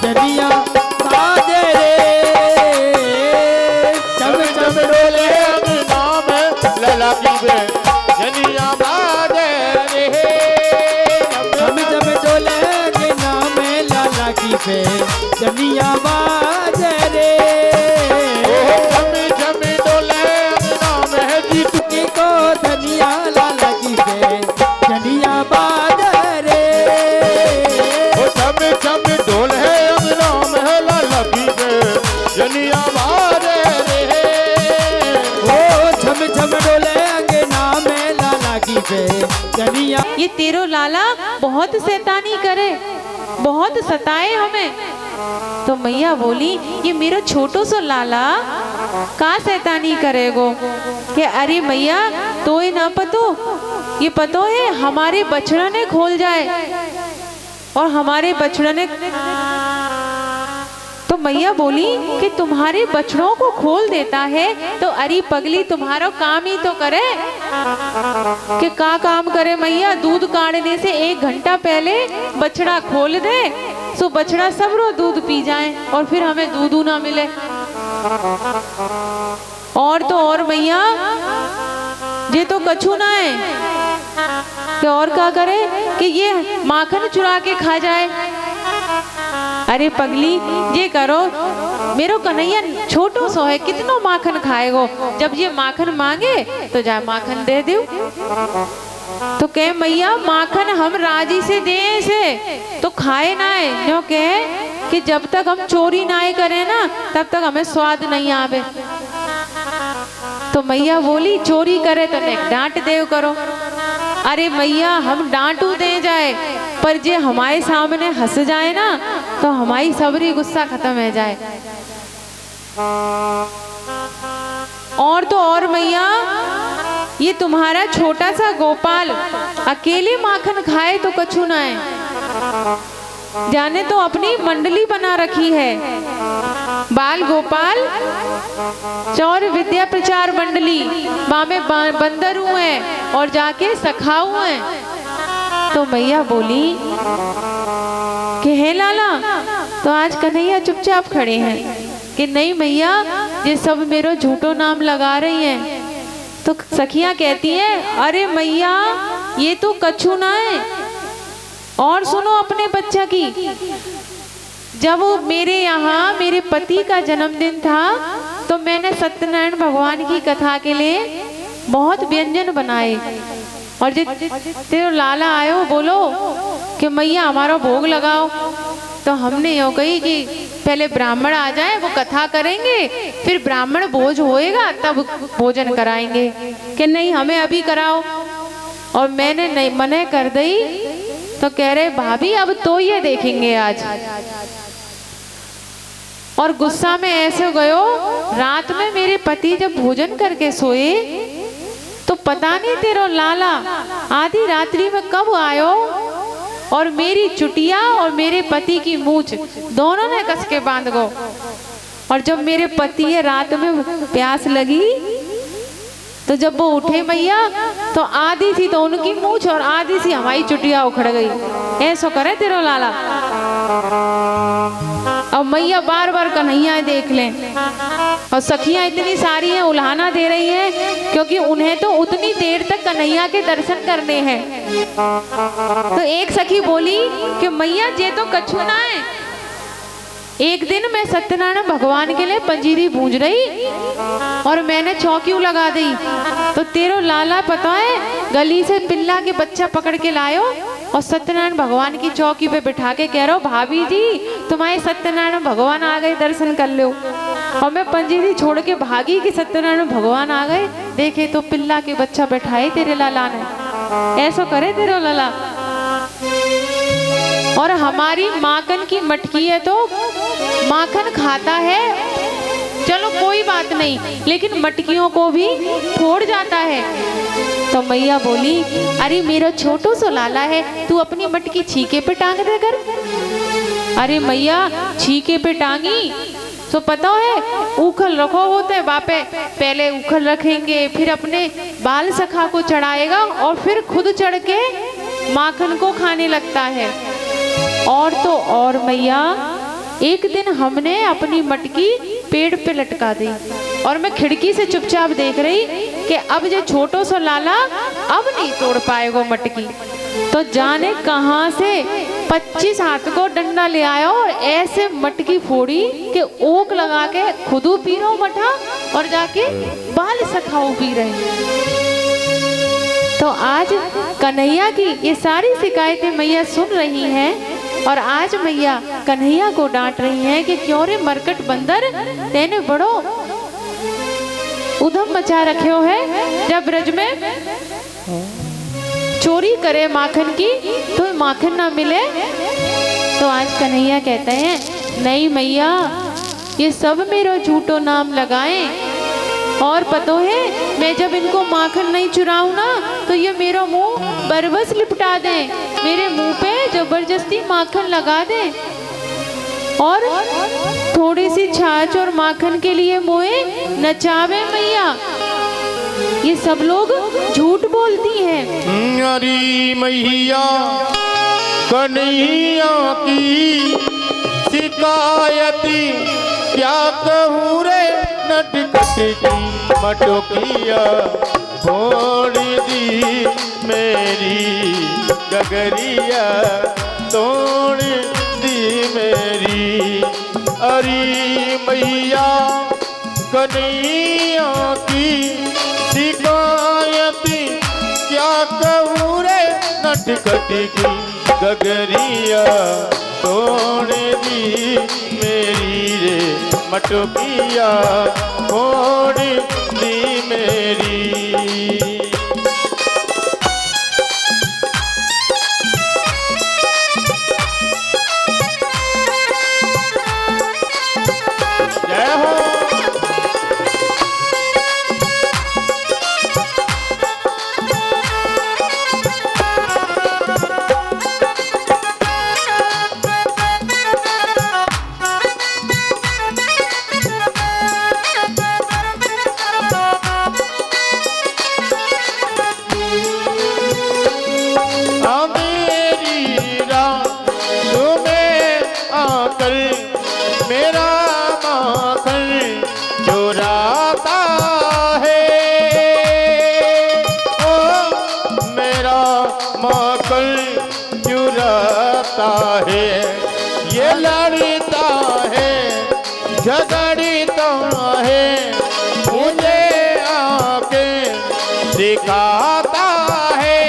जनिया बाजे रे। चम चम डोले अंगना में लाला की दुनिया बाजे रे। चम चम डोले के नाम लाला की जनिया बाजे रे। झमी झमी डोले अंगना में जीत की को धनिया लाला की जनिया बाजे रे। झमी झमी डोले अंगना में लाला की दुनिया बाजे रे। ओ झम झम डोले अंगना में लाला की जनिया। ये तेरो लाला बहुत शैतानी करे, बहुत सताए हमें। तो मैया बोली ये मेरो छोटो सो लाला का शैतानी करेगो। कि अरे मैया तो ही ना पतो, ये पतो है हमारे बछड़ा ने खोल जाए और हमारे बछड़ा ने। तो मैया बोली कि तुम्हारे बछड़ों को खोल देता है तो अरे पगली तुम्हारा काम ही तो करे। कि का काम करे मैया, दूध काढ़ने से 1 घंटा पहले बछड़ा खोल दे सो बछड़ा सब रो दूध पी जाए और फिर हमें दूध ना मिले। और तो और मैया ये तो कछु ना है कि और क्या करे कि ये माखन चुरा के खा जाए। अरे पगली ये करो, मेरो कन्हैया छोटो सो है, कितनो माखन खाएगो। जब ये माखन मांगे तो जा माखन दे दो। तो कहे मैया माखन हम राजी से दे से तो खाए ना है, जो कहे कि जब तक हम चोरी ना करें ना तब तक हमें स्वाद नहीं आवे। तो मैया बोली चोरी करे तो ने डांट देव करो। अरे मैया हम डांटू दे जाए पर जे हमारे सामने हंस जाए ना तो हमारी सबरी गुस्सा खत्म हो जाए। और तो और मैया ये तुम्हारा छोटा सा गोपाल अकेले माखन खाए तो कछु ना है, जाने तो अपनी मंडली बना रखी है, बाल गोपाल चौर विद्या प्रचार मंडली, बामे बंदर हुए और जाके सखाऊ हैं। तो मैया बोली कि हे लाला, तो आज कन्हैया चुपचाप खड़े हैं कि नहीं मैया ये सब मेरो झूठो नाम लगा रही हैं। तो सखियां कहती हैं अरे मैया ये तो कछु ना है। और सुनो अपने बच्चा की, जब मेरे यहाँ मेरे पति का जन्मदिन था तो मैंने सत्यनारायण भगवान की कथा के लिए बहुत व्यंजन बनाए और जो तेरे लाला आयो बोलो कि मैया हमारा भोग लगाओ। तो हमने यूँ कही कि पहले ब्राह्मण आ जाए वो कथा करेंगे फिर ब्राह्मण भोज होएगा तब भोजन कराएंगे, कि नहीं हमें अभी कराओ। और मैंने नहीं मने कर दी तो कह रहे भाभी अब तो ये देखेंगे आज। और गुस्सा में ऐसे गयो, रात में मेरे पति जब भोजन करके सोए तो पता नहीं तेरा लाला आधी रात्रि में कब आयो और मेरी चुटिया और मेरे पति की मूछ दोनों ने कस के बांध गो। और जब मेरे पति रात में प्यास लगी तो तो जब वो उठे मैया तो आधी सी तो उनकी मूंछ और आधी सी हमारी चुटिया उखड़ गई। ऐसो करे तेरो लाला। अब मैया बार बार कन्हैया देख लें और सखियां इतनी सारी हैं, उल्हाना दे रही हैं क्योंकि उन्हें तो उतनी देर तक कन्हैया के दर्शन करने हैं। तो एक सखी बोली कि मैया ये तो कछु ना है। एक दिन मैं सत्यनारायण भगवान के लिए पंजीरी भूंज रही और मैंने चौकी लगा दी तो तेरो लाला पता है गली से पिल्ला के बच्चा पकड़ के लायो और सत्यनारायण भगवान की चौकी पे बिठा के कह रहा हो भाभी जी तुम्हारे सत्यनारायण भगवान आ गए, दर्शन कर लो। और मैं पंजीरी छोड़ के भागी कि सत्यनारायण भगवान आ गए, देखे तो पिल्ला के बच्चा बैठाए तेरे लाला ने। ऐसा करे तेरो लाला। और हमारी माखन की मटकी है तो माखन खाता है, चलो कोई बात नहीं, लेकिन मटकियों को भी फोड़ जाता है। तो मैया बोली अरे मेरा छोटू सो लाला है, तू अपनी मटकी छीके पे टांग दे कर। अरे मैया छीके पे टांगी तो पता है उखल रखो होते हैं बापे, पहले उखल रखेंगे फिर अपने बाल सखा को चढ़ाएगा और फिर खुद चढ़ के माखन को खाने लगता है। और तो और मैया एक दिन हमने अपनी मटकी पेड़ पे लटका दी और मैं खिड़की से चुपचाप देख रही कि अब जो छोटो सो लाला अब नहीं तोड़ पाएगा मटकी। तो जाने कहां से 25 हाथ को डंडा ले आया और ऐसे मटकी फोड़ी कि ओक लगा के खुदू पी रो मठा और जाके बाल सखाओ पी रहे। तो आज कन्हैया की ये सारी शिकायतें मैया सुन रही हैं और आज मैया कन्हैया को डांट रही हैं कि क्यों रे मरकट बंदर तेने बड़ो उधम मचा रखे है। जब ब्रज में चोरी करे माखन की तो माखन ना मिले। तो आज कन्हैया कहते हैं नहीं मैया ये सब मेरो झूठो नाम लगाए और पतो है मैं जब इनको माखन नहीं चुराऊं ना तो ये मेरा मुंह बरबस लिपटा दे, मेरे मुंह पे जबरदस्ती माखन लगा दे और थोड़ी सी छाछ और माखन के लिए मुझे नचावे मैया। ये सब लोग झूठ बोलती हैं। अरे मैया कन्हैया की शिकायती क्या कहूँ रे नटखट की मटोकिया फोड़ दी मेरी गगरिया तोड़ दी मेरी। अरे मैया कन्हैया की शिकायत क्या कहूँ रे नटखट की गगरिया तोड़ दी मेरी रे मटोकिया फोड़ दी मेरी। जय हो। मेरा माखन चुराता है, ओ मेरा माखन चुराता है, ये लड़ता है झगड़ता है, मुझे आके दिखाता है,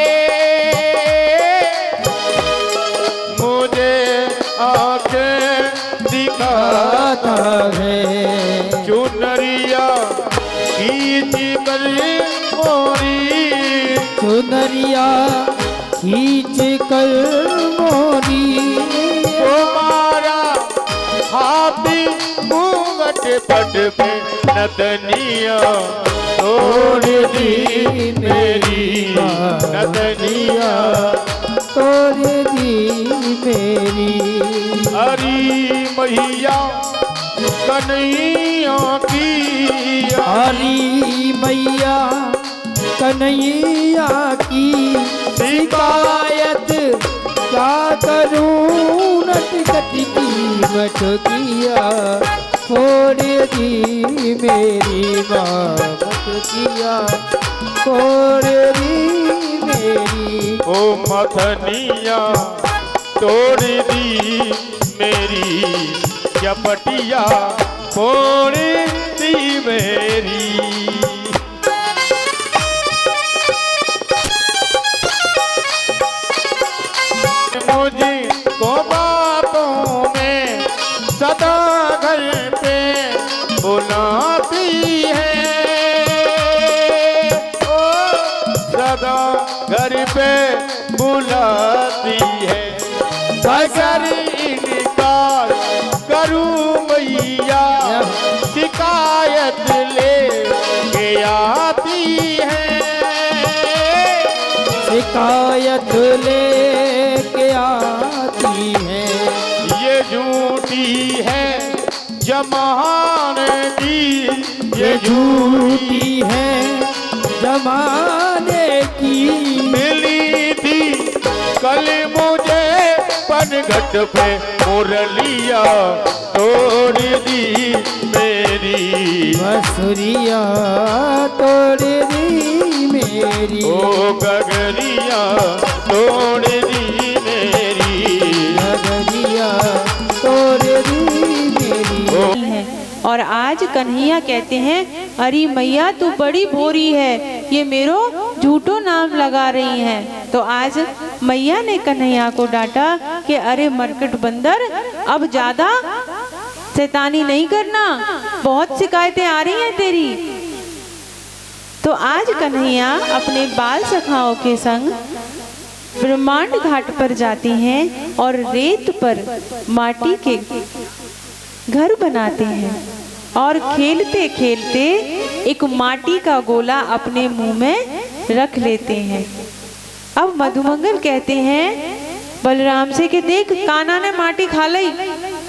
मुझे आके दिखाता है। चुनरिया खींच कर मोरी, चुनरिया खींच कर मोरी, तुम्हारा हाथी घूंघट पट पे नतनिया तोड़ दी मेरी, नतनिया तोड़ दी मेरी। हरी मैया कन्हैया की, हरी मैया कन्हैया की शिकायत क्या करूं नटखट कीमत किया फोड़ दी मेरी बात किया फोड़ दी मेरी ओ मथनिया तोड़ दी मेरी चपटिया फोड़ दी मेरी। मुझको बातों में सदा घर पे बुलाती है, ओ सदा घर पे बुलाती है। अगर इनकार करूं मैया शिकायत ले के आती है, शिकायत लेके आती है। ये झूठी है जमाने की, ये झूठी है जमाने की। मिली थी कल मुझे पनघट पे मुरलिया तोड़ दी मेरी बसुरिया तोड़ दी मेरी ओ गगरिया तोड़ दी मेरी गगरिया तोड़ दी मेरी। है। और आज कन्हैया कहते हैं अरे मैया तू बड़ी भोरी है, ये मेरो झूठो नाम लगा रही है। तो आज मैया ने कन्हैया को डांटा कि अरे मरकट बंदर अब ज्यादा शैतानी नहीं करना, बहुत शिकायतें आ रही हैं तेरी। तो आज कन्हैया अपने बाल सखाओं के संग ब्रह्मांड घाट पर जाती हैं और रेत पर माटी के घर बनाते हैं और खेलते खेलते एक माटी का गोला अपने मुंह में रख लेते हैं। अब मधुमंगल कहते हैं बलराम से कि देख कान्हा ने माटी खा ली,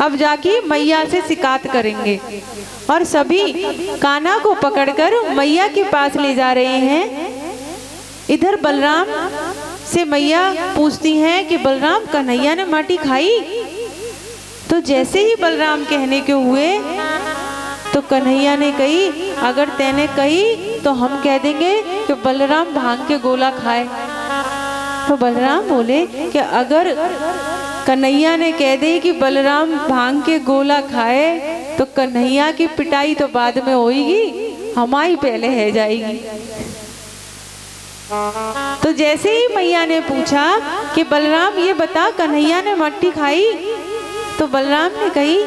अब जाके मैया से शिकायत करेंगे। और सभी कान्हा को पकड़कर मैया के पास ले जा रहे हैं। इधर बलराम से मैया पूछती हैं कि बलराम कन्हैया ने माटी खाई? तो जैसे ही बलराम कहने के हुए तो कन्हैया ने कही अगर तैने कही तो हम कह देंगे कि बलराम भांग के गोला खाए। तो बलराम बोले कि अगर कन्हैया ने कह दे कि बलराम भांग के गोला खाए तो कन्हैया की पिटाई तो बाद में होगी, हमारी पहले है जाएगी। तो जैसे ही मैया ने पूछा कि बलराम ये बता कन्हैया ने मट्टी खाई, तो बलराम ने कही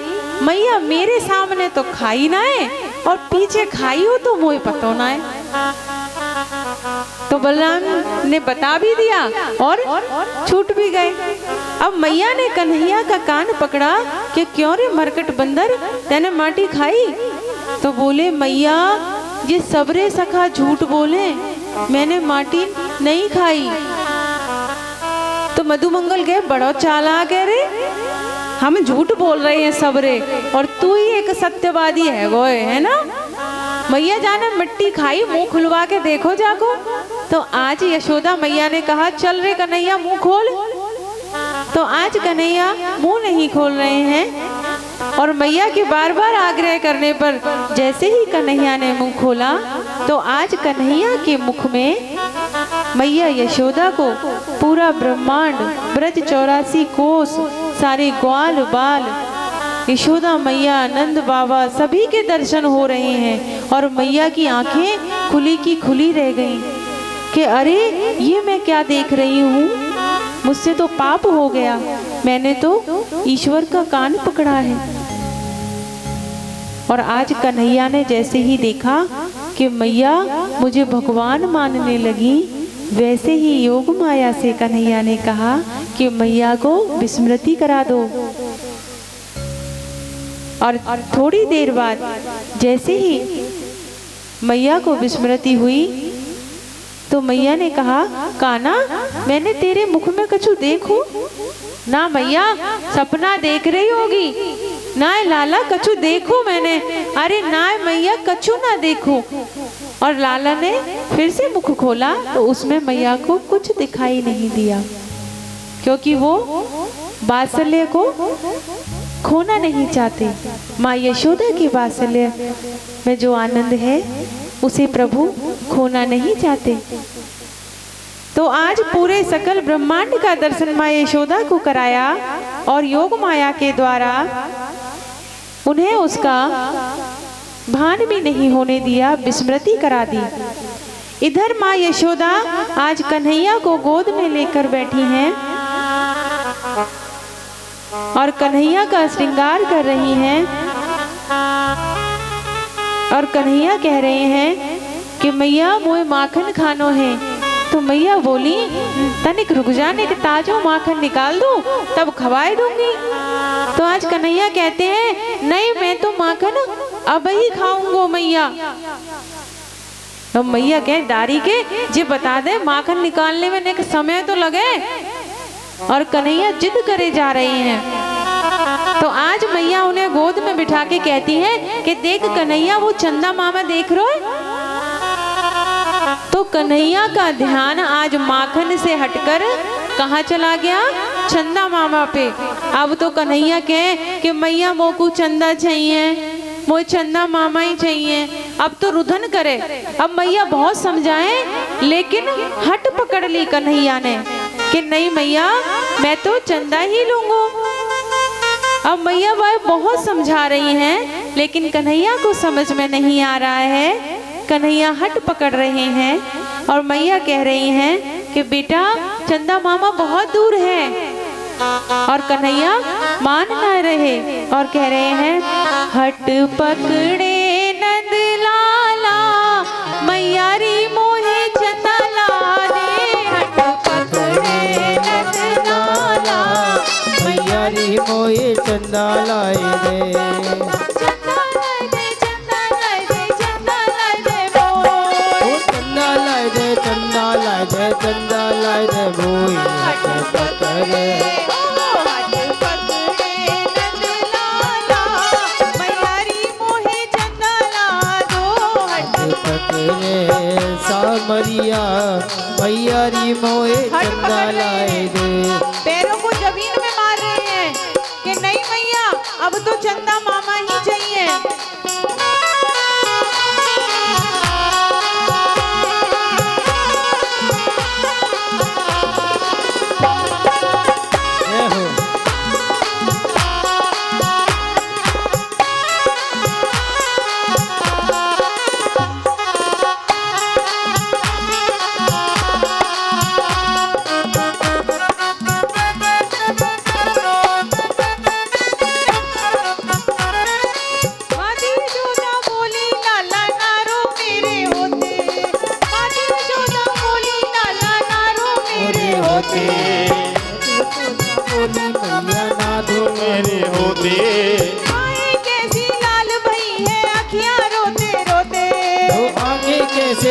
मैया मेरे सामने तो खाई ना है और पीछे खाई हो तो मुझे पता ना है। तो बलराम ने बता भी दिया और छूट भी गए। अब मैया ने कन्हैया का कान पकड़ा कि क्यों रे मरकट बंदर तैने माटी खाई? तो बोले मैया ये सबरे सखा झूठ बोले, मैंने माटी नहीं खाई। तो मधुमंगल गए बड़ा चालाक है रे, हम झूठ बोल रहे हैं सबरे और तू ही एक सत्यवादी है वो है ना। मैया जाने मिट्टी खाई, मुंह खुलवा के देखो जाको। तो आज यशोदा मैया ने कहा चल रे कन्हैया मुंह खोल। तो आज कन्हैया मुंह नहीं खोल रहे हैं और मैया के बार बार आग्रह करने पर जैसे ही कन्हैया ने मुंह खोला तो आज कन्हैया के मुख में मैया यशोदा को पूरा ब्रह्मांड ब्रज 84 कोस सारे ग्वाल बाल यशोदा मैया नंद बाबा सभी के दर्शन हो रहे हैं। और मैया की आंखें खुली की खुली रह गईं कि अरे ये मैं क्या देख रही हूँ, मुझसे तो पाप हो गया, मैंने तो ईश्वर का कान पकड़ा है। और आज कन्हैया ने जैसे ही देखा कि मैया मुझे भगवान मानने लगी, वैसे ही योग माया से कन्हैया ने कहा कि मैया को विस्मृति करा दो। और थोड़ी देर बाद जैसे ही मैया को विस्मृति हुई तो मैया ने कहा कान्हा मैंने तेरे मुख में कछु देखूं? ना मैया सपना देख रही होगी, ना लाला कछु देखो मैंने। अरे ना मैया कछु ना देखो। और लाला ने फिर से मुख खोला तो उसमें मैया को कुछ दिखाई नहीं दिया, क्योंकि वो वात्सल्य को खोना नहीं चाहते। माँ यशोदा की वात्सल्य में जो आनंद है उसे प्रभु खोना नहीं चाहते। तो आज पूरे सकल ब्रह्मांड का दर्शन माँ यशोदा को कराया और योग माया के द्वारा उन्हें उसका भान भी नहीं होने दिया, विस्मृति करा दी। इधर माँ यशोदा आज कन्हैया को गोद में लेकर बैठी हैं और कन्हैया का श्रृंगार कर रही हैं और कन्हैया कह रहे हैं कि मैया मोए माखन खानो है। तो मैया बोली तनिक रुक जाने के ताजो माखन निकाल दूं तब खवाए दूंगी। तो आज कन्हैया कहते हैं नहीं, मैं तो माखन अब ही खाऊंगो मैया। तो मैया कहे दारी के जी बता दे माखन निकालने में एक समय तो लगे, और कन्हैया जिद करे जा रही हैं। तो आज मैया उन्हें गोद में बिठा के कहती है कि देख कन्हैया वो चंदा मामा देख रहे हो। तो कन्हैया का ध्यान आज माखन से हटकर कहाँ चला गया, चंदा मामा पे। अब तो कन्हैया कहे कि मैया मोको चंदा चाहिए, मोए चंदा मामा ही चाहिए। अब तो रुधन करे। अब मैया बहुत समझाए लेकिन हट पकड़ ली कन्हैया ने कि नहीं मैया मैं तो चंदा ही लूंगो। अब मैया बहुत समझा रही हैं लेकिन कन्हैया को समझ में नहीं आ रहा है। कन्हैया हट पकड़ रहे हैं और मैया कह रही हैं कि बेटा चंदा मामा बहुत दूर है। और कन्हैया मान ना रहे और कह रहे हैं हट पकड़े नंद लाला मैया री मोहे चंदा ला दे। हट पकड़े नंद लाला मैया री मोहे चंदा लाए दे। चंदा लाए दे बोई हट पकड़े सामरिया मैया री मोहे चंदा लाए दे। पैरों को जमीन में मार रहे हैं कि नहीं मैया अब तो चंदा मामा ही चाहिए।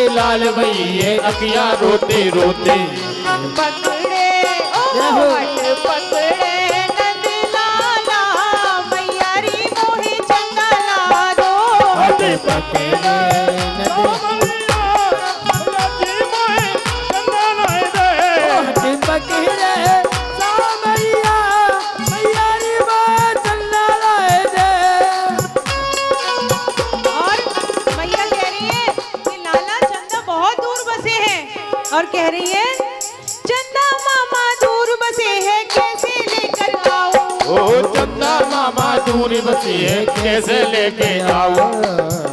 लाल भई है अखियां रोते रोते पकड़े ओ हट पकड़े नंद लाला मैया री मोहे चंदा ला दो। हट पकड़े और कह रही है चंदा मामा दूर बसे है कैसे लेकर आऊं। ओ चंदा मामा दूर बसे है कैसे लेके आऊं।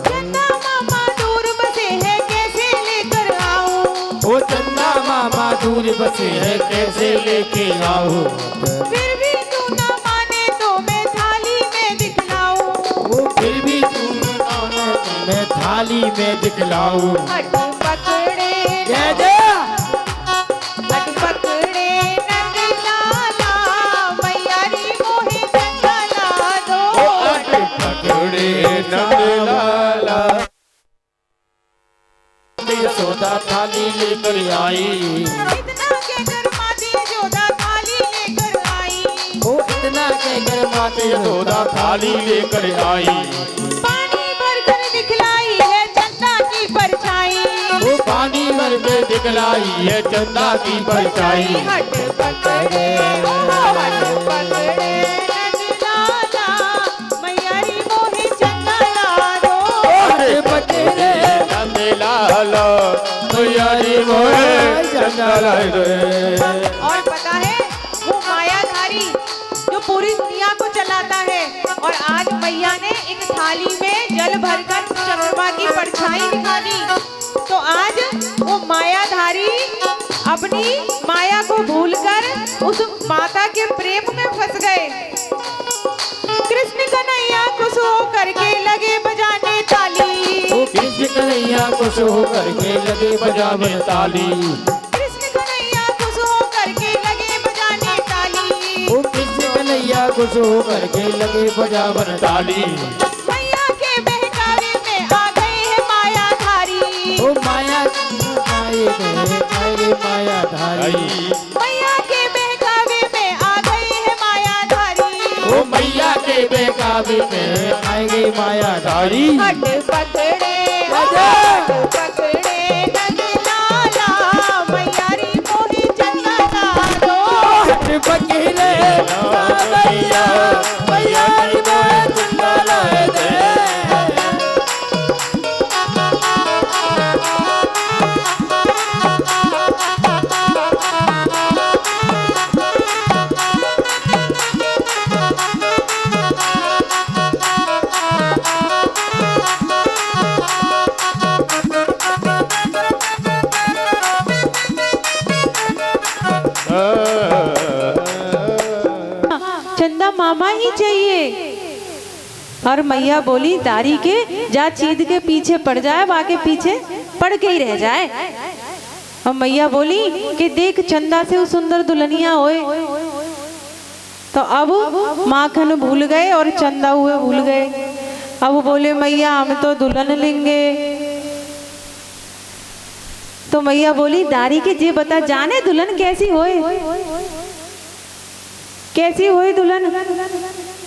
चंदा मामा दूर बसे है कैसे लेकर आऊं। ओ चंदा मामा दूर बसे है कैसे लेके आऊं। फिर भी तू ना माने तो मैं थाली में दिखलाऊं। ओ फिर भी तू ना माने तो मैं थाली में दिखलाऊं। हट पकड़े जय जय यशोदा थाली लेकर आई। इतना कहकर माती यशोदा थाली लेकर आई। ओ इतना कहकर माती यशोदा थाली लेकर आई। पानी भरकर दिखलाई है चंदा की परछाई। करके दिखलाई है चंदा की परछाई। हट पकड़े नंदलाला, मैया री मोहे चंदा यारो। हट पकड़े नंदलाला मैया री मोहे चंदा यारो। और पता है वो मायाधारी जो पूरी दुनिया को चलाता है, और आज मैया ने एक थाली में जल भरकर चंद्रमा की परछाई दिखा दी। तो आज वो मायाधारी अपनी माया को भूलकर उस माता के प्रेम में फंस गए। कृष्ण कन्हैया खुश हो करके लगे बजाने ताली। ओ कृष्ण कन्हैया खुश हो करके लगे बजाने ताली। कृष्ण कन्हैया खुश हो करके लगे बजाने ताली। ओ कृष्ण कन्हैया खुश हो करके लगे बजावन ताली। मैया के बहकावे में आ गए हैं मायाधारी। ओ माया आए मायाधारी। मैया के बहकावे में आ गए हैं मायाधारी। ओ मैया के बेकाबी में आएंगे मायाधारी। हट पकड़े हट पकड़े नंदलाला, मैया री मोहे चंदा यारो। हट पकड़े मैया मैया री मोहे चंदा लाए दे। चंदा मामा ही चाहिए। और मैया बोली दारी के जा चीद के पीछे पड़ जाए, बाके पीछे पड़ के ही रह जाए। और मैया बोली कि देख चंदा से वो सुंदर दुल्हनिया होए। तो अब माखन भूल गए और चंदा हुए भूल गए। अब बोले मैया हम तो दुल्हन लेंगे। तो मैया बोली दारी के जे बता जाने दुल्हन कैसी होए, कैसी हुई दुल्हन?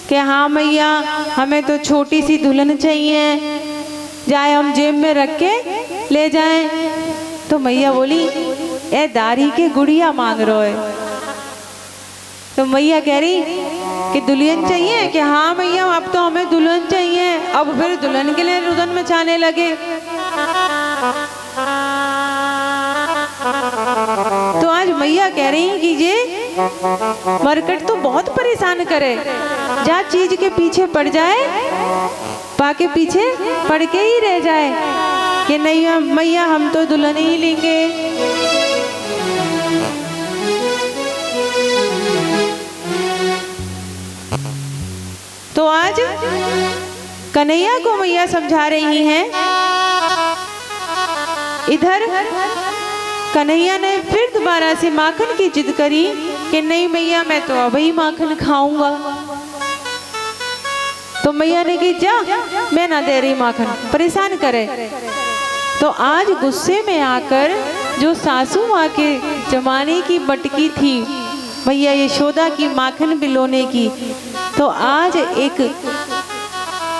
कि हाँ मैया हमें तो छोटी सी दुल्हन चाहिए, जाए हम जेब में रख के ले जाएं। तो मैया बोली ए दारी के गुड़िया मांग रहे है। तो मैया कह रही कि दुल्हन चाहिए? कि हाँ मैया अब तो हमें दुल्हन चाहिए। अब फिर दुल्हन के लिए रुदन मचाने लगे। तो आज मैया कह रही कि ये मरकट तो बहुत परेशान करे, जा चीज के पीछे पड़ जाए, पाके पीछे पड़ के ही रह जाए। कि नहीं मैया हम तो दुल्हन ही लेंगे। तो आज कन्हैया को मैया समझा रही हैं। इधर कन्हैया ने फिर दोबारा से माखन की जिद करी कि नहीं मैया मैं तो अब ही माखन खाऊंगा। तो मैया ने कही जा मैं ना दे रही माखन, परेशान करे। तो आज गुस्से में आकर जो सासू माँ के जमाने की मटकी थी मैया यशोदा की माखन बिलोने की, तो आज एक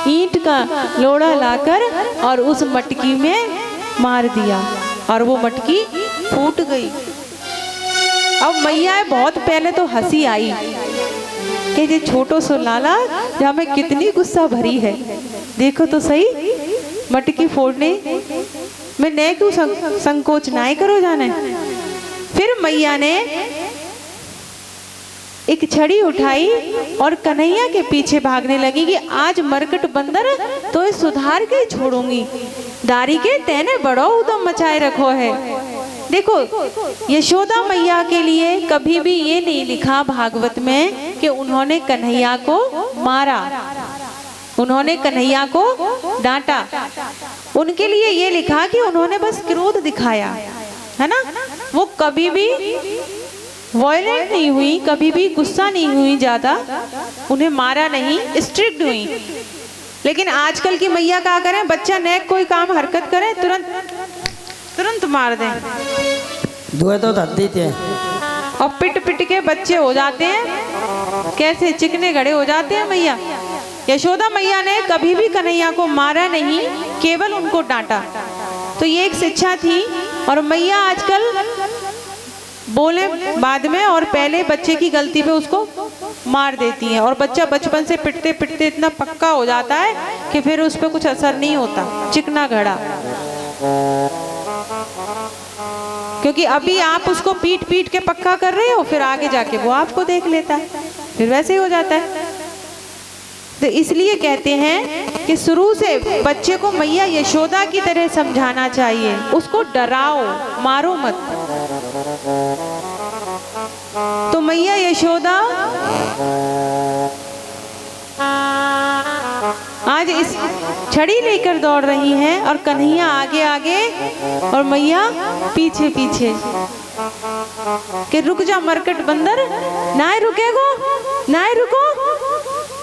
ईंट का लोड़ा लाकर और उस मटकी में मार दिया और वो मटकी फूट गई। अब मैया बहुत पहले तो हंसी आई कि ये छोटो सो लाला जहाँ में कितनी गुस्सा भरी है, देखो तो सही मटकी फोड़ने में न क्यों संकोच ना करो जाने। फिर मैया ने एक छड़ी उठाई और कन्हैया के पीछे भागने लगी कि आज मरकट बंदर तो इस सुधार के छोड़ूंगी, दारी के तेने बड़ो उदम मचाए रखो है। देखो यशोदा मैया के लिए कभी भी ये नहीं लिखा भागवत में कि उन्होंने कन्हैया को मारा, उन्होंने कन्हैया को डांटा। उनके लिए ये लिखा कि उन्होंने बस क्रोध दिखाया, है ना। वो कभी भी वॉयलेंट नहीं हुई, कभी भी गुस्सा नहीं हुई ज्यादा, उन्हें मारा नहीं, स्ट्रिक्ट हुई। लेकिन आजकल की मैया क्या करें, बच्चा नेक कोई काम हरकत करे तुरंत मार दें, दुआ तो धर देते हैं और पिट पिट के बच्चे हो जाते हैं, कैसे चिकने गड़े हो जाते हैं मैया। यशोदा मैया ने कभी भी कन्हैया को मारा नहीं, केवल उनको डांटा। तो ये एक शिक्षा थी और मैया आजकल बोले बाद में और पहले बच्चे की गलती पे उसको मार देती हैं, और बच्चा बचपन से पिटते पिटते इतना पक्का हो जाता है कि फिर उस पर कुछ असर नहीं होता, चिकना घड़ा। क्योंकि अभी आप उसको पीट पीट के पक्का कर रहे हो, फिर आगे जाके वो आपको देख लेता है, फिर वैसे ही हो जाता है। तो इसलिए कहते हैं कि शुरू से बच्चे को मैया यशोदा की तरह समझाना चाहिए, उसको डराओ, मारो मत। तो मैया यशोदा आज इस छड़ी लेकर दौड़ रही हैं और कन्हैया आगे आगे और मैया पीछे पीछे कि रुक जा मरकट बंदर, ना रुकेगो, ना रुको।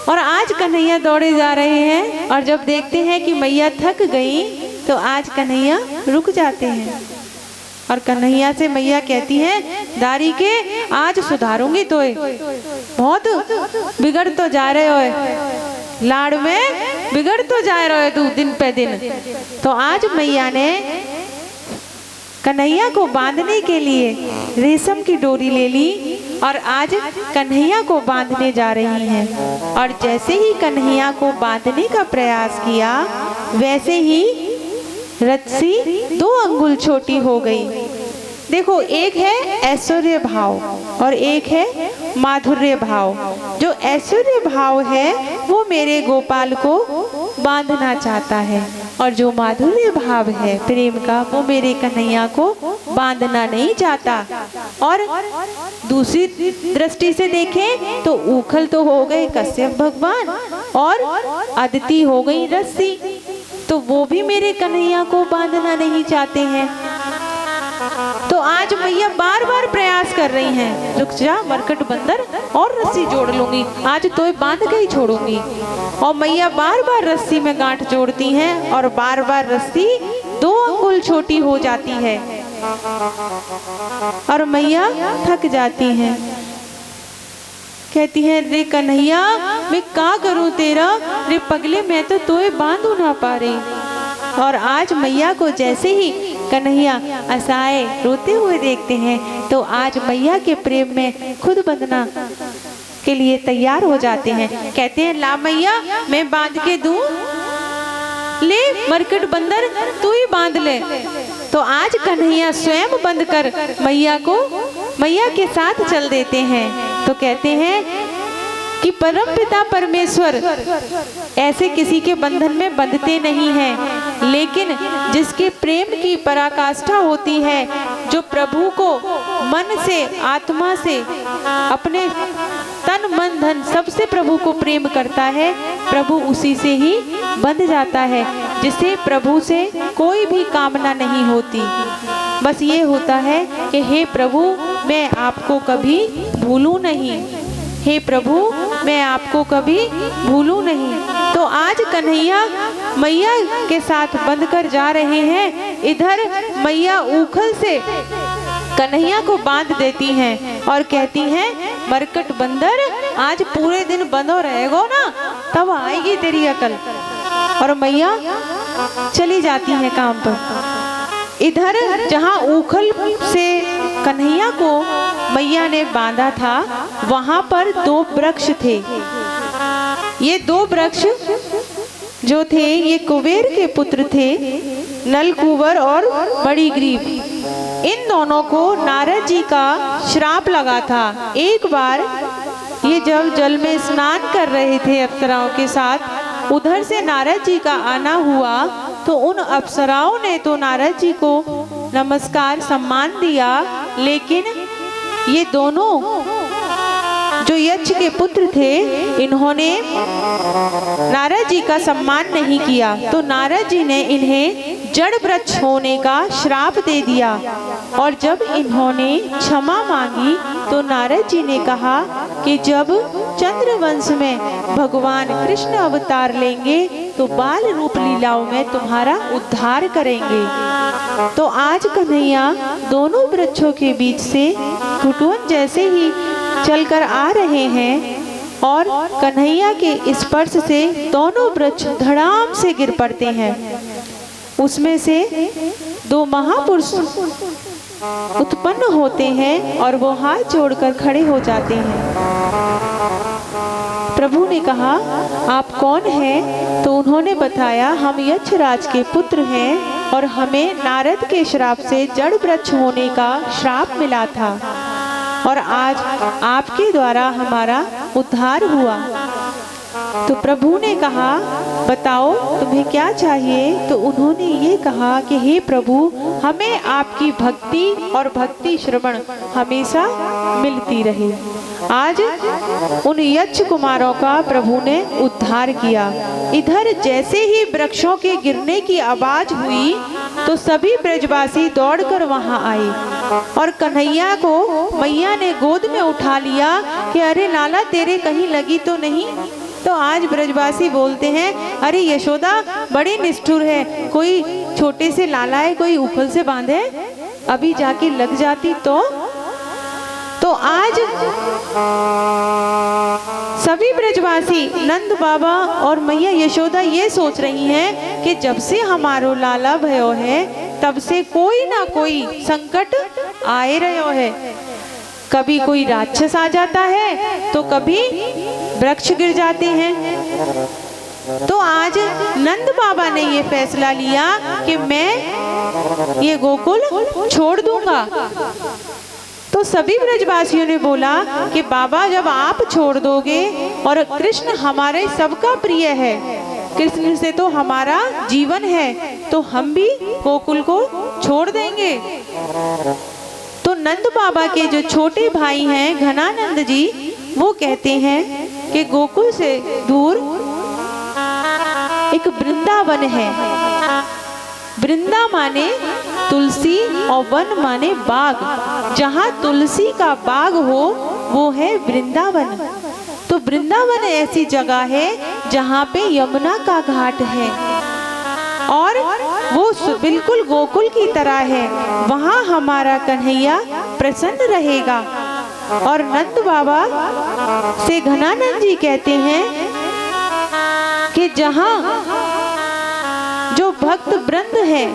और आज कन्हैया दौड़े जा रहे हैं, और जब देखते हैं कि मैया थक गई तो आज कन्हैया रुक जाते हैं। और कन्हैया से मैया कहती हैं, दारी के आज सुधारूंगी तो, बहुत बिगड़ तो जा रहे हो, लाड़ में बिगड़ तो जा रहे हो तू दिन पे दिन। तो आज मैया ने कन्हैया को बांधने के लिए रेशम की डोरी ले ली और आज कन्हैया को बांधने जा रही हैं। और जैसे ही कन्हैया को बांधने का प्रयास किया, वैसे ही रस्सी 2 अंगुल छोटी हो गई। देखो, एक है ऐश्वर्य भाव और एक है माधुर्य भाव। जो ऐश्वर्य भाव है वो मेरे गोपाल को बांधना चाहता है, और जो माधुर्य भाव है प्रेम का, वो मेरे कन्हैया को बांधना नहीं चाहता। और दूसरी दृष्टि से देखें तो उखल तो हो गए कश्यप भगवान और अदिति हो गई रस्सी, तो वो भी मेरे कन्हैया को बांधना नहीं चाहते हैं। तो आज मैया बार बार प्रयास कर रही हैं, रुक जा मरकट बंदर, और रस्सी जोड़ लूंगी, आज तो बांध के ही छोड़ूंगी। और मैया बार बार रस्सी में गांठ जोड़ती हैं और बार बार रस्सी 2 अंगुल छोटी हो जाती है और मैया थक जाती हैं। कहती है, रे कन्हैया मैं क्या करूं तेरा, रे पगले मैं तो तोए बांधू ना पा रही। और आज मैया को जैसे ही कन्हैया असहाय रोते हुए देखते हैं, तो आज मैया के प्रेम में खुद बंधना के लिए तैयार हो जाते हैं। कहते हैं, ला मैया मैं बांध के दूं, ले मरकट बंदर तू ही बांध ले। तो आज कन्हैया स्वयं बंधकर मैया के साथ चल देते हैं। तो कहते हैं कि परम पिता परमेश्वर ऐसे किसी के बंधन में बंधते नहीं हैं, लेकिन जिसके प्रेम की पराकाष्ठा होती है, जो प्रभु को मन से, आत्मा से, अपने तन मन धन सबसे प्रभु को प्रेम करता है, प्रभु उसी से ही बंध जाता है, जिसे प्रभु से कोई भी कामना नहीं होती। बस ये होता है कि हे प्रभु मैं आपको कभी भूलूं नहीं, हे प्रभु मैं आपको कभी भूलूं नहीं। तो आज कन्हैया मैया के साथ बंधकर जा रहे हैं। इधर मैया उखल से कन्हैया को बांध देती हैं और कहती हैं, मरकट बंदर आज पूरे दिन बंधो रहेगो ना, तब आएगी तेरी अकल। और मैया चली जाती हैं काम पर। इधर जहाँ उखल से कन्हैया को मैया ने बांधा था, वहां पर 2 वृक्ष थे। ये 2 वृक्ष जो थे ये कुबेर के पुत्र थे, नलकुबर और मणिग्रीव। इन दोनों को नारद जी का श्राप लगा था। एक बार ये जब जल में स्नान कर रहे थे अप्सराओं के साथ, उधर से नारद जी का आना हुआ, तो उन अप्सराओं ने तो नारद जी को नमस्कार सम्मान दिया, लेकिन ये दोनों जो यक्ष के पुत्र थे, इन्होंने नारद जी का सम्मान नहीं किया। तो नारद जी ने इन्हें जड़ वृक्ष होने का श्राप दे दिया। और जब इन्होंने क्षमा मांगी तो नारद जी ने कहा कि जब चंद्रवंश में भगवान कृष्ण अवतार लेंगे तो बाल रूप लीलाओं में तुम्हारा उद्धार करेंगे। तो आज कन्हैया दोनों वृक्षों के बीच से घुटुन जैसे ही चलकर आ रहे हैं और कन्हैया के स्पर्श से दोनों वृक्ष धड़ाम से गिर पड़ते हैं। उसमें से 2 महापुरुष उत्पन्न होते हैं और वो हाथ जोड़कर खड़े हो जाते हैं। प्रभु ने कहा, आप कौन हैं? तो उन्होंने बताया, हम यक्षराज के पुत्र हैं और हमें नारद के श्राप से जड़ वृक्ष होने का श्राप मिला था और आज आपके द्वारा हमारा उद्धार हुआ। तो प्रभु ने कहा, बताओ तुम्हें क्या चाहिए? तो उन्होंने ये कहा कि हे प्रभु, हमें आपकी भक्ति और भक्ति श्रवण हमेशा मिलती रहे। आज उन यक्ष कुमारों का प्रभु ने उद्धार किया। इधर जैसे ही वृक्षों के गिरने की आवाज हुई तो सभी ब्रजवासी दौड़कर वहां आए और कन्हैया को मैया ने गोद में उठा लिया कि अरे लाला, तेरे कहीं लगी तो नहीं? तो आज ब्रजवासी बोलते हैं, अरे यशोदा बड़ी निष्ठुर है, कोई छोटे से लाला है, कोई उखल से बांधे, अभी जाके लग जाती तो आज सभी ब्रजवासी नंद बाबा और मैया यशोदा ये सोच रही हैं कि जब से हमारो लाला भयो है तब से कोई ना कोई संकट आए रहो है। कभी कोई राक्षस आ जाता है तो कभी वृक्ष गिर जाते हैं। तो आज नंद बाबा ने ये फैसला लिया कि मैं ये गोकुल छोड़ दूंगा। तो सभी ब्रजवासियों ने बोला कि बाबा, जब आप छोड़ दोगे और कृष्ण हमारे सबका प्रिय है, कृष्ण से तो हमारा जीवन है, तो हम भी गोकुल को छोड़ देंगे। तो नंद बाबा के जो छोटे भाई हैं घनानंद जी, वो कहते हैं कि गोकुल से दूर एक वृंदावन है। वृंदा माने तुलसी और वन माने बाग। जहाँ तुलसी का बाग हो वो है वृंदावन। तो वृंदावन ऐसी जगह है जहाँ पे यमुना का घाट है और वो बिल्कुल गोकुल की तरह है। वहाँ हमारा कन्हैया प्रसन्न रहेगा। और नंद बाबा से घनानंद जी कहते हैं कि जहाँ जो भक्त वृंद है,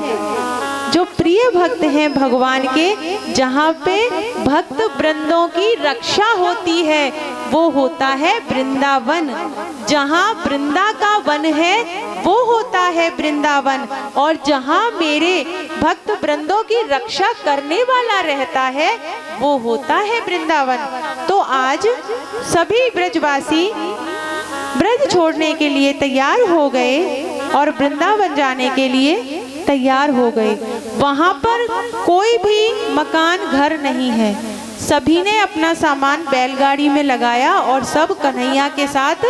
जो प्रिय भक्त हैं भगवान के, जहाँ पे भक्त वृंदों की रक्षा होती है वो होता है वृंदावन। जहाँ वृंदा का वन है वो होता है वृंदावन। और जहाँ मेरे भक्त वृंदों की रक्षा करने वाला रहता है वो होता है वृंदावन। तो आज सभी ब्रजवासी ब्रज छोड़ने के लिए तैयार हो गए और वृंदावन जाने के लिए तैयार हो गए। वहां पर कोई भी मकान घर नहीं है। सभी ने अपना सामान बैलगाड़ी में लगाया और सब कन्हैया के साथ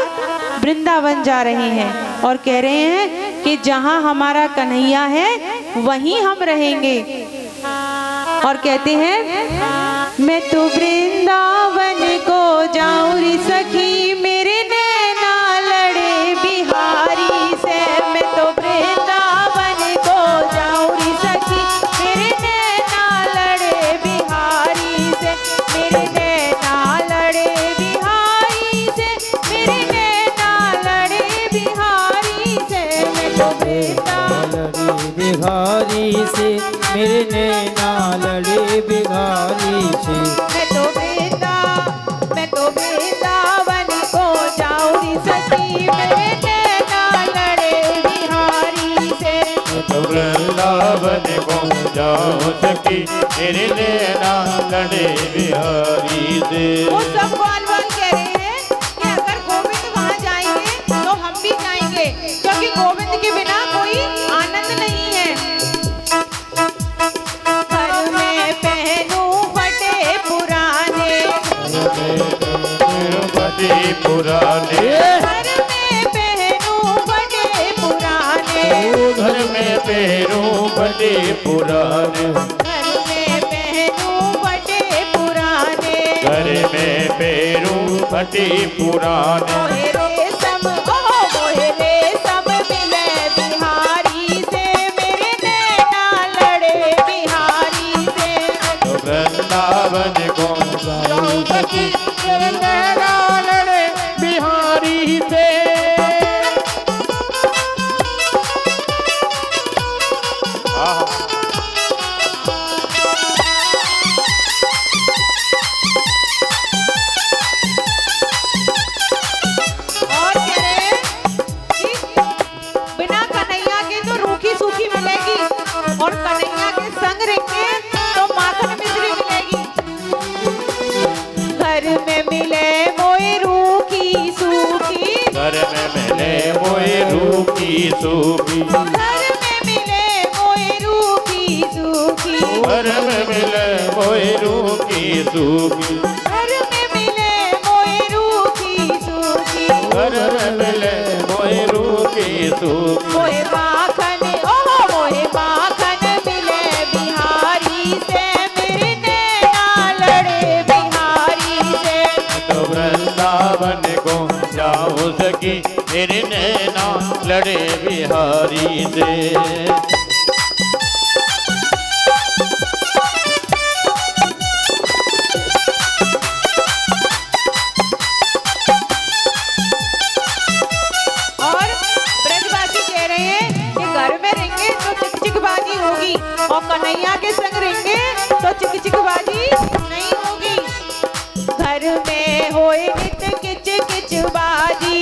वृंदावन जा रहे हैं और कह रहे हैं कि जहां हमारा कन्हैया है वहीं हम रहेंगे। और कहते हैं, मैं तो वृंदावन को जाऊं री सखी, मेरे नैना लड़े बिहारी से। मैं तो वृंदावन को जाऊं री सखी, मेरे नैना लड़े बिहारी से। मेरे नैना लड़े बिहारी से, मेरे नैना लड़े बिहारी से। मैं तो वृंदावन बिहारी से, मेरे नैना लड़े बिहारी से। मैं तो वृंदावन को जाऊं री सखी, मेरे नैना लड़े बिहारी से। मैं तो वृंदावन को जाऊं सखी, मेरे नैना लड़े बिहारी से। वो सब बाल बाल कह रहे हैं कि अगर गोविंद वहाँ जाएंगे तो हम भी जाएंगे, क्योंकि गोविंद के बिना कोई आनंद नहीं है। घर में पहनूं फटे पुराने, पुराने घर में पहनूं फटे पुराने, घर में पैरों बड़े पुराने, घर में पहनूं फटे पुराने। घर में पैरों बड़े पुराने। मोहे रेशम मिले बिहारी से, मेरे नैना लड़े बिहारी से। तो वृंदावन को जाऊं सखी, मेरे नैना लड़े बिहारी से। सूखी। घर में मिले मोए रूखी सूखी। घर में मिले मोए रूखी सूखी। घर में मिले मोए रूखी सूखी। घर में मिले मोए रूखी सूखी। मोए माखन ओहो मोए माखन मिले बिहारी से, मेरे नैना लड़े बिहारी से। तो वृंदावन को जाऊं सकी, मेरे नैना लड़े बिहारी से। और ब्रजवासी कह रहे हैं कि घर में रहेंगे तो चिकचिकबाजी होगी, और कन्हैया के संग रहेंगे तो चिकचिकबाजी नहीं होगी। घर में होए नित किच किच बाजी।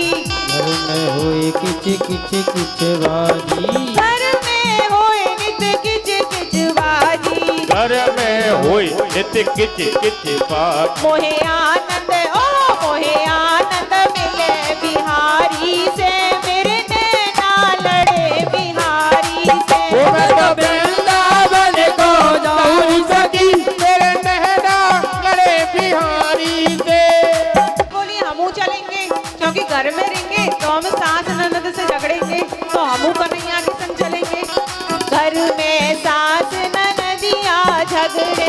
घर में होए किच किच किच बाजी। घर में होए नित किच किच बाजी। घर में होई नित किच किच बाजी। मोहे आनंद ओ मोहे आनंद मिले बिहारी से, मेरे नैना लड़े बिहारी से। मैं तो वृंदावन को जाऊं सकी, मेरे नैना लड़े बिहारी से। बोली हमू चलेंगे, क्योंकि घर में रहेंगे तो हम सास ननद से झगड़ेंगे, तो हमू कन्हैया के संग चलेंगे। घर में सास ननदिया झगड़े।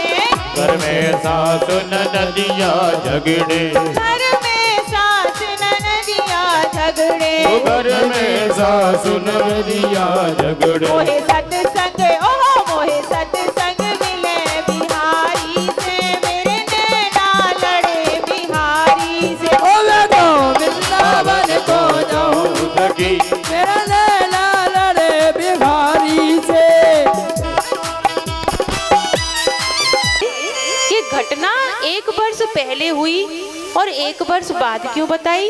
घर में सास नदिया झगड़े। घर में सास ननदिया झगड़े। घर में सास नदिया झगड़े। मोहे सत्संग ओहो मोहे सत्संग मिले बिहारी से, मेरे नैना लड़े बिहारी से। ओ मैं तो वृंदावन को जाऊं सकी, मेरा नैना लड़े बिहारी से। ये घटना एक वर्ष पहले हुई और एक वर्ष बाद क्यों बताई?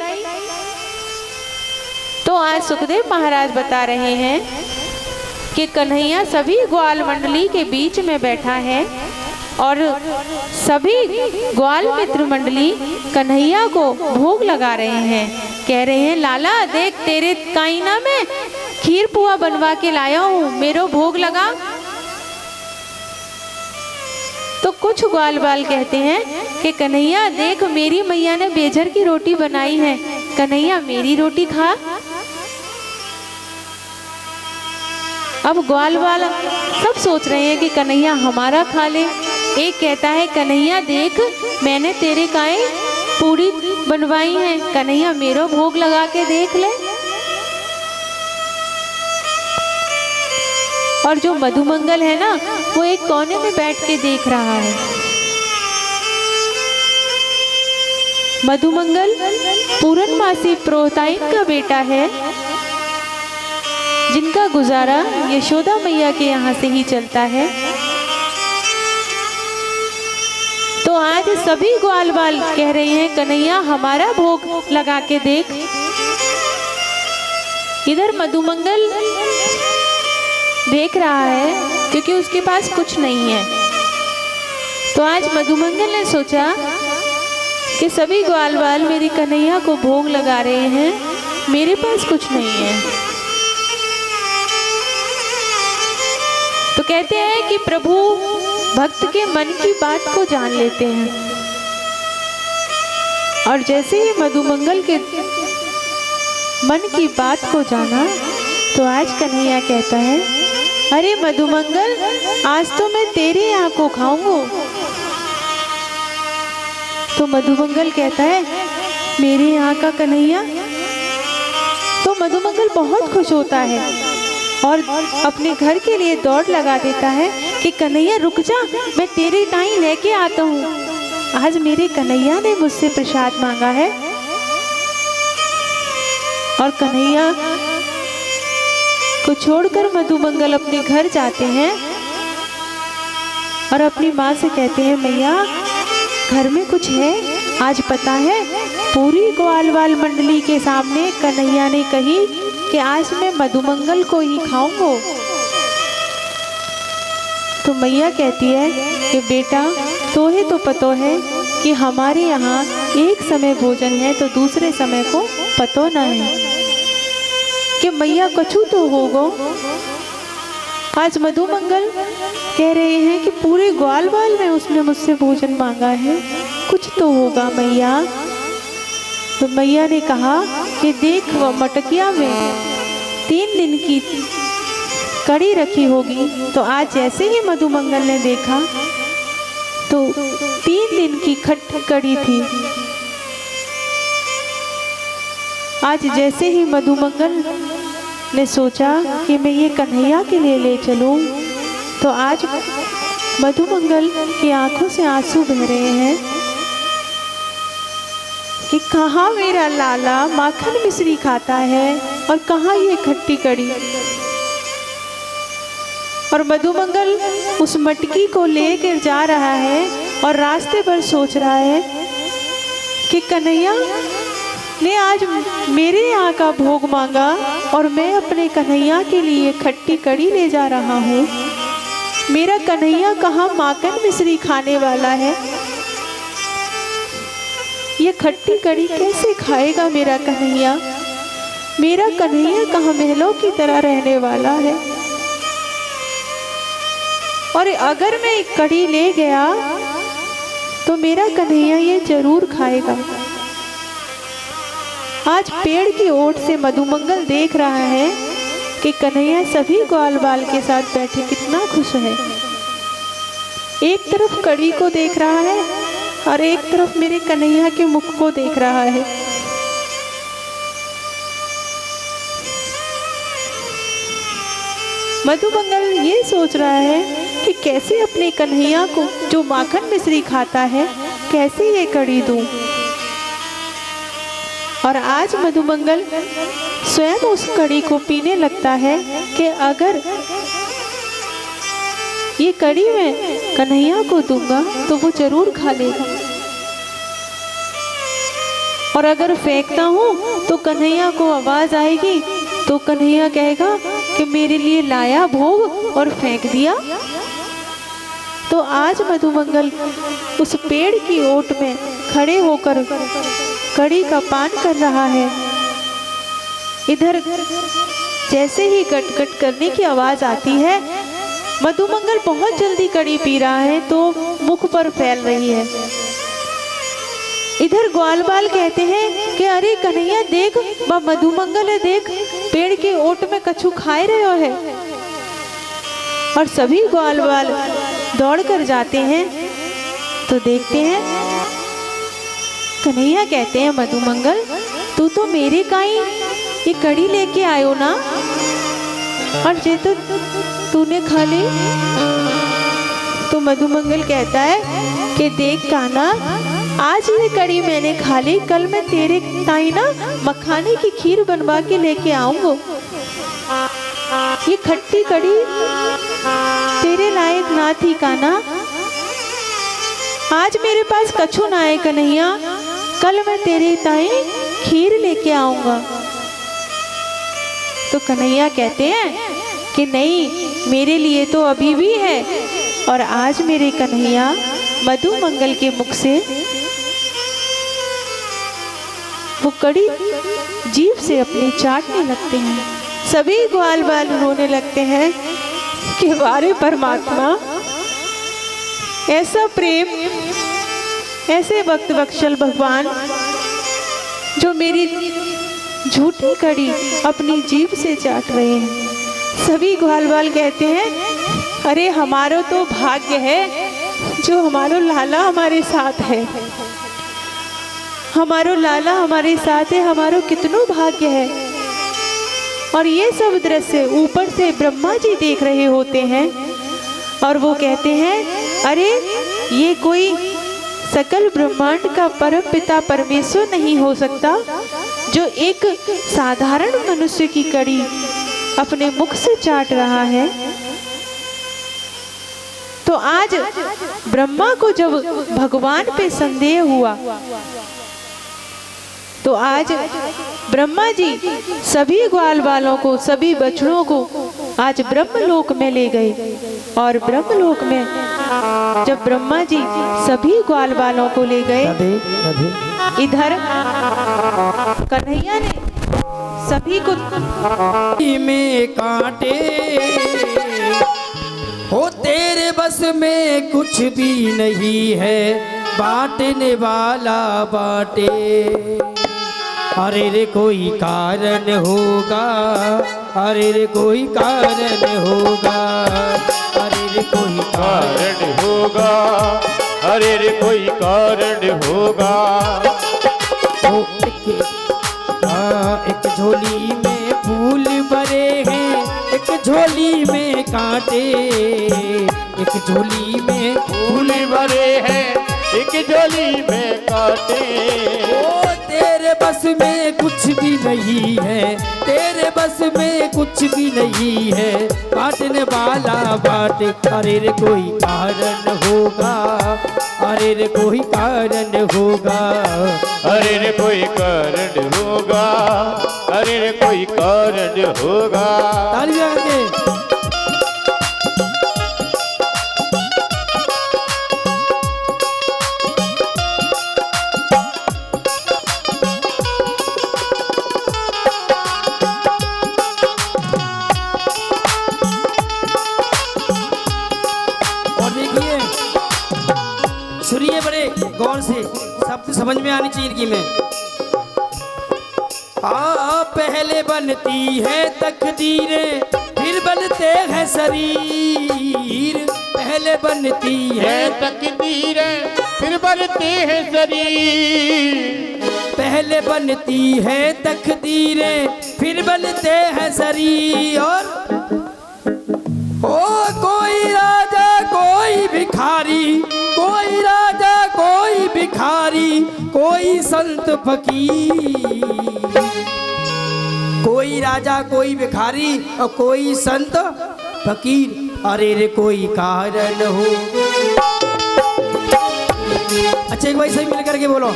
तो आज सुखदेव महाराज बता रहे हैं कि कन्हैया सभी ग्वाल मंडली के बीच में बैठा है, और सभी ग्वाल मित्र मंडली कन्हैया को भोग लगा रहे हैं। कह रहे हैं लाला देख तेरे काइना में खीर पुआ बनवा के लाया हूँ, मेरो भोग लगा। तो कुछ ग्वाल बाल कहते हैं कि कन्हैया देख मेरी मैया ने बेजर की रोटी बनाई है, कन्हैया मेरी रोटी खा। अब ग्वाल बाल सब सोच रहे हैं कि कन्हैया हमारा खा ले। एक कहता है कन्हैया देख मैंने तेरे काए पूरी बनवाई है, कन्हैया मेरो भोग लगा के देख ले। और जो मधुमंगल है ना, वो एक कोने में बैठ के देख रहा है। मधुमंगल पूरनमासी प्रोताइन का बेटा है, जिनका गुजारा यशोदा मैया के यहाँ से ही चलता है। तो आज सभी ग्वाल बाल कह रहे हैं कन्हैया हमारा भोग लगा के देख। इधर मधुमंगल देख रहा है क्योंकि उसके पास कुछ नहीं है। तो आज मधुमंगल ने सोचा कि सभी ग्वाल बाल मेरी कन्हैया को भोग लगा रहे हैं, मेरे पास कुछ नहीं है। तो कहते हैं कि प्रभु भक्त के मन की बात को जान लेते हैं, और जैसे ही मधुमंगल के मन की बात को जाना तो आज कन्हैया कहता है अरे मधुमंगल आज तो मैं तेरे यहाँ को खाऊंगा। तो मधुमंगल कहता है मेरे यहाँ का कन्हैया। तो मधुमंगल बहुत खुश होता है और अपने घर के लिए दौड़ लगा देता है कि कन्हैया रुक जा, मैं तेरे ताई लेके आता हूँ। आज मेरे कन्हैया ने मुझसे प्रसाद मांगा है। और कन्हैया को छोड़कर मधुमंगल अपने घर जाते हैं और अपनी माँ से कहते हैं मैया घर में कुछ है? आज पता है पूरी ग्वालवाल मंडली के सामने कन्हैया ने कही कि आज मैं मधुमंगल को ही खाऊंगा। तो मैया कहती है कि बेटा तोहे तो पतो है कि हमारे यहाँ एक समय भोजन है तो दूसरे समय को पतो ना है, कि कि मैया कछु तो होगो। आज मधुमंगल कह रहे हैं कि पूरे ग्वाल बाल में उसने मुझसे भोजन मांगा है, कुछ तो होगा मैया। तो मैया ने कहा कि देख वह मटकिया में 3 दिन की कड़ी रखी होगी। तो आज जैसे ही मधुमंगल ने देखा तो 3 दिन की खट्टी कड़ी थी। आज जैसे ही मधुमंगल ने सोचा कि मैं ये कन्हैया के लिए ले चलूं, तो आज मधुमंगल की आंखों से आंसू बह रहे हैं कि कहाँ मेरा लाला माखन मिश्री खाता है और कहाँ ये खट्टी कड़ी। और मधुमंगल उस मटकी को लेकर जा रहा है और रास्ते पर सोच रहा है कि कन्हैया ने आज मेरे यहाँ का भोग मांगा और मैं अपने कन्हैया के लिए खट्टी कड़ी ले जा रहा हूँ। मेरा कन्हैया कहाँ माखन मिश्री खाने वाला है, ये खट्टी कड़ी कैसे खाएगा मेरा कन्हैया। मेरा कन्हैया कहाँ महलों की तरह रहने वाला है, और अगर मैं एक कड़ी ले गया तो मेरा कन्हैया ये जरूर खाएगा। आज पेड़ की ओट से मधुमंगल देख रहा है कि कन्हैया सभी ग्वाल बाल के साथ बैठे कितना खुश है। एक तरफ कड़ी को देख रहा है और एक तरफ मेरे कन्हैया के मुख को देख रहा है। मधुमंगल ये सोच रहा है कि कैसे अपने कन्हैया को जो माखन मिश्री खाता है कैसे ये कड़ी दूं। और आज मधुमंगल स्वयं उस कड़ी को पीने लगता है कि अगर ये कड़ी मैं कन्हैया को दूंगा तो वो जरूर खा लेगा, और अगर फेंकता हूँ तो कन्हैया को आवाज आएगी तो कन्हैया कहेगा कि मेरे लिए लाया भोग और फेंक दिया। तो आज मधुमंगल उस पेड़ की ओट में खड़े होकर कड़ी का पान कर रहा है। इधर जैसे ही गट गट करने की आवाज आती है, मधुमंगल बहुत जल्दी कड़ी पी रहा है तो मुख पर फैल रही है। इधर ग्वाल बाल कहते हैं कि अरे कन्हैया देख, मधुमंगल है देख, पेड़ के ओट में कछु खाए रहे है। और सभी ग्वाल बाल दौड़ कर जाते हैं तो देखते हैं कन्हैया कहते हैं मधुमंगल तू तो मेरे काई ये कड़ी लेके आयो ना, और जे तो तूने खा ली। तो मधुमंगल कहता है कि देख कान्हा, आज ये कड़ी मैंने खा ली, कल मैं तेरे ताई ना मखाने की खीर बनवा के लेके आऊंगा। ये खट्टी कड़ी तेरे लायक ना थी कान्हा, आज मेरे पास कछु ना है कन्हैया, कल मैं तेरे ताई खीर लेके आऊंगा। तो कन्हैया कहते हैं कि नहीं, मेरे लिए तो अभी भी है। और आज मेरे कन्हैया मधुमंगल के मुख से वो कड़ी जीभ से अपनी चाटने लगते हैं। सभी ग्वाल बाल रोने लगते हैं कि वारे परमात्मा, ऐसा प्रेम, ऐसे वक्त बख्शल भगवान जो मेरी झूठी कड़ी अपनी जीभ से चाट रहे हैं। सभी ग्वाल बाल कहते हैं अरे हमारा तो भाग्य है जो हमारो लाला हमारे साथ है, हमारो लाला हमारे साथ है, हमारो कितनो भाग्य है। और ये सब दृश्य ऊपर से ब्रह्मा जी देख रहे होते हैं और वो कहते हैं अरे ये कोई सकल ब्रह्मांड का परम पिता परमेश्वर नहीं हो सकता जो एक साधारण मनुष्य की कड़ी अपने मुख से चाट रहा है। तो आज ब्रह्मा को जब भगवान पे संदेह हुआ तो आज ब्रह्मा जी सभी ग्वाल बालों को, सभी बछड़ों को आज ब्रह्मलोक में ले गए। और ब्रह्मलोक में जब ब्रह्मा जी सभी ग्वाल बालों को ले गए, इधर कन्हैया ने सभी को में कांटे हो, तेरे बस में कुछ भी नहीं है, बांटने वाला बांटे। अरे रे कोई कारण होगा, अरे रे कोई कारण होगा, अरे रे कोई कारण होगा, अरे रे कोई कारण होगा। ओ एक झोली में फूल भरे हैं, एक झोली में कांटे, एक झोली में फूल भरे हैं, एक झोली में कांटे। ओ तेरे बस में कुछ भी नहीं है, तेरे बस में कुछ भी नहीं है, बांटने वाला बांटे। अरे रे कोई कारण होगा, अरे रे कोई कारण होगा, अरे रे कोई कारण होगा, अरे रे कोई कारण होगा। तालियां के सुनिए बड़े गौर से, शब्द समझ में आनी चाहिए इनकी में। पहले बनती है तकदीरें, फिर बनते हैं शरीर। पहले बनती है तकदीरें, फिर बनते हैं शरीर। पहले बनती है तकदीरें, फिर बनते हैं शरीर। और ओ कोई राजा कोई भिखारी, कोई राजा कोई भिखारी, कोई संत फकीर। कोई राजा कोई भिखारी और कोई संत फकीर। अरे रे कोई कारण हो। अच्छा एक भाई सही मिल करके बोलो,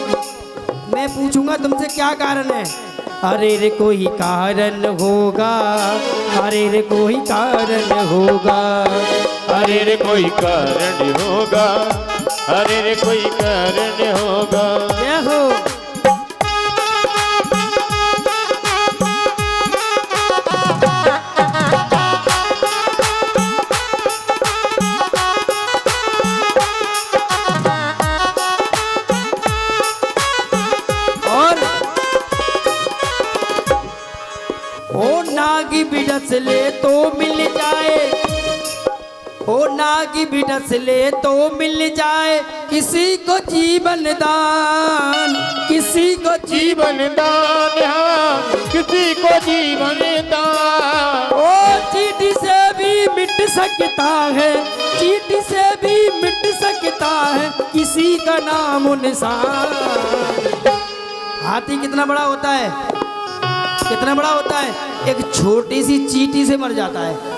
मैं पूछूंगा तुमसे क्या कारण है। अरे रे कोई कारण होगा, अरे रे कोई कारण होगा, अरे रे कोई कारण होगा, अरे रे कोई कारण होगा। क्या हो नागी बिडस ले तो मिल जाए, ओ नागी बिडस ले तो मिल जाए, किसी को जीवन दान, किसी को जीवन दान, किसी को जीवन दान। ओ चीटी से भी मिट सकता है, चीटी से भी मिट सकता है, किसी का नाम निशान। हाथी कितना बड़ा होता है, कितना बड़ा होता है, एक छोटी सी चींटी से मर जाता है।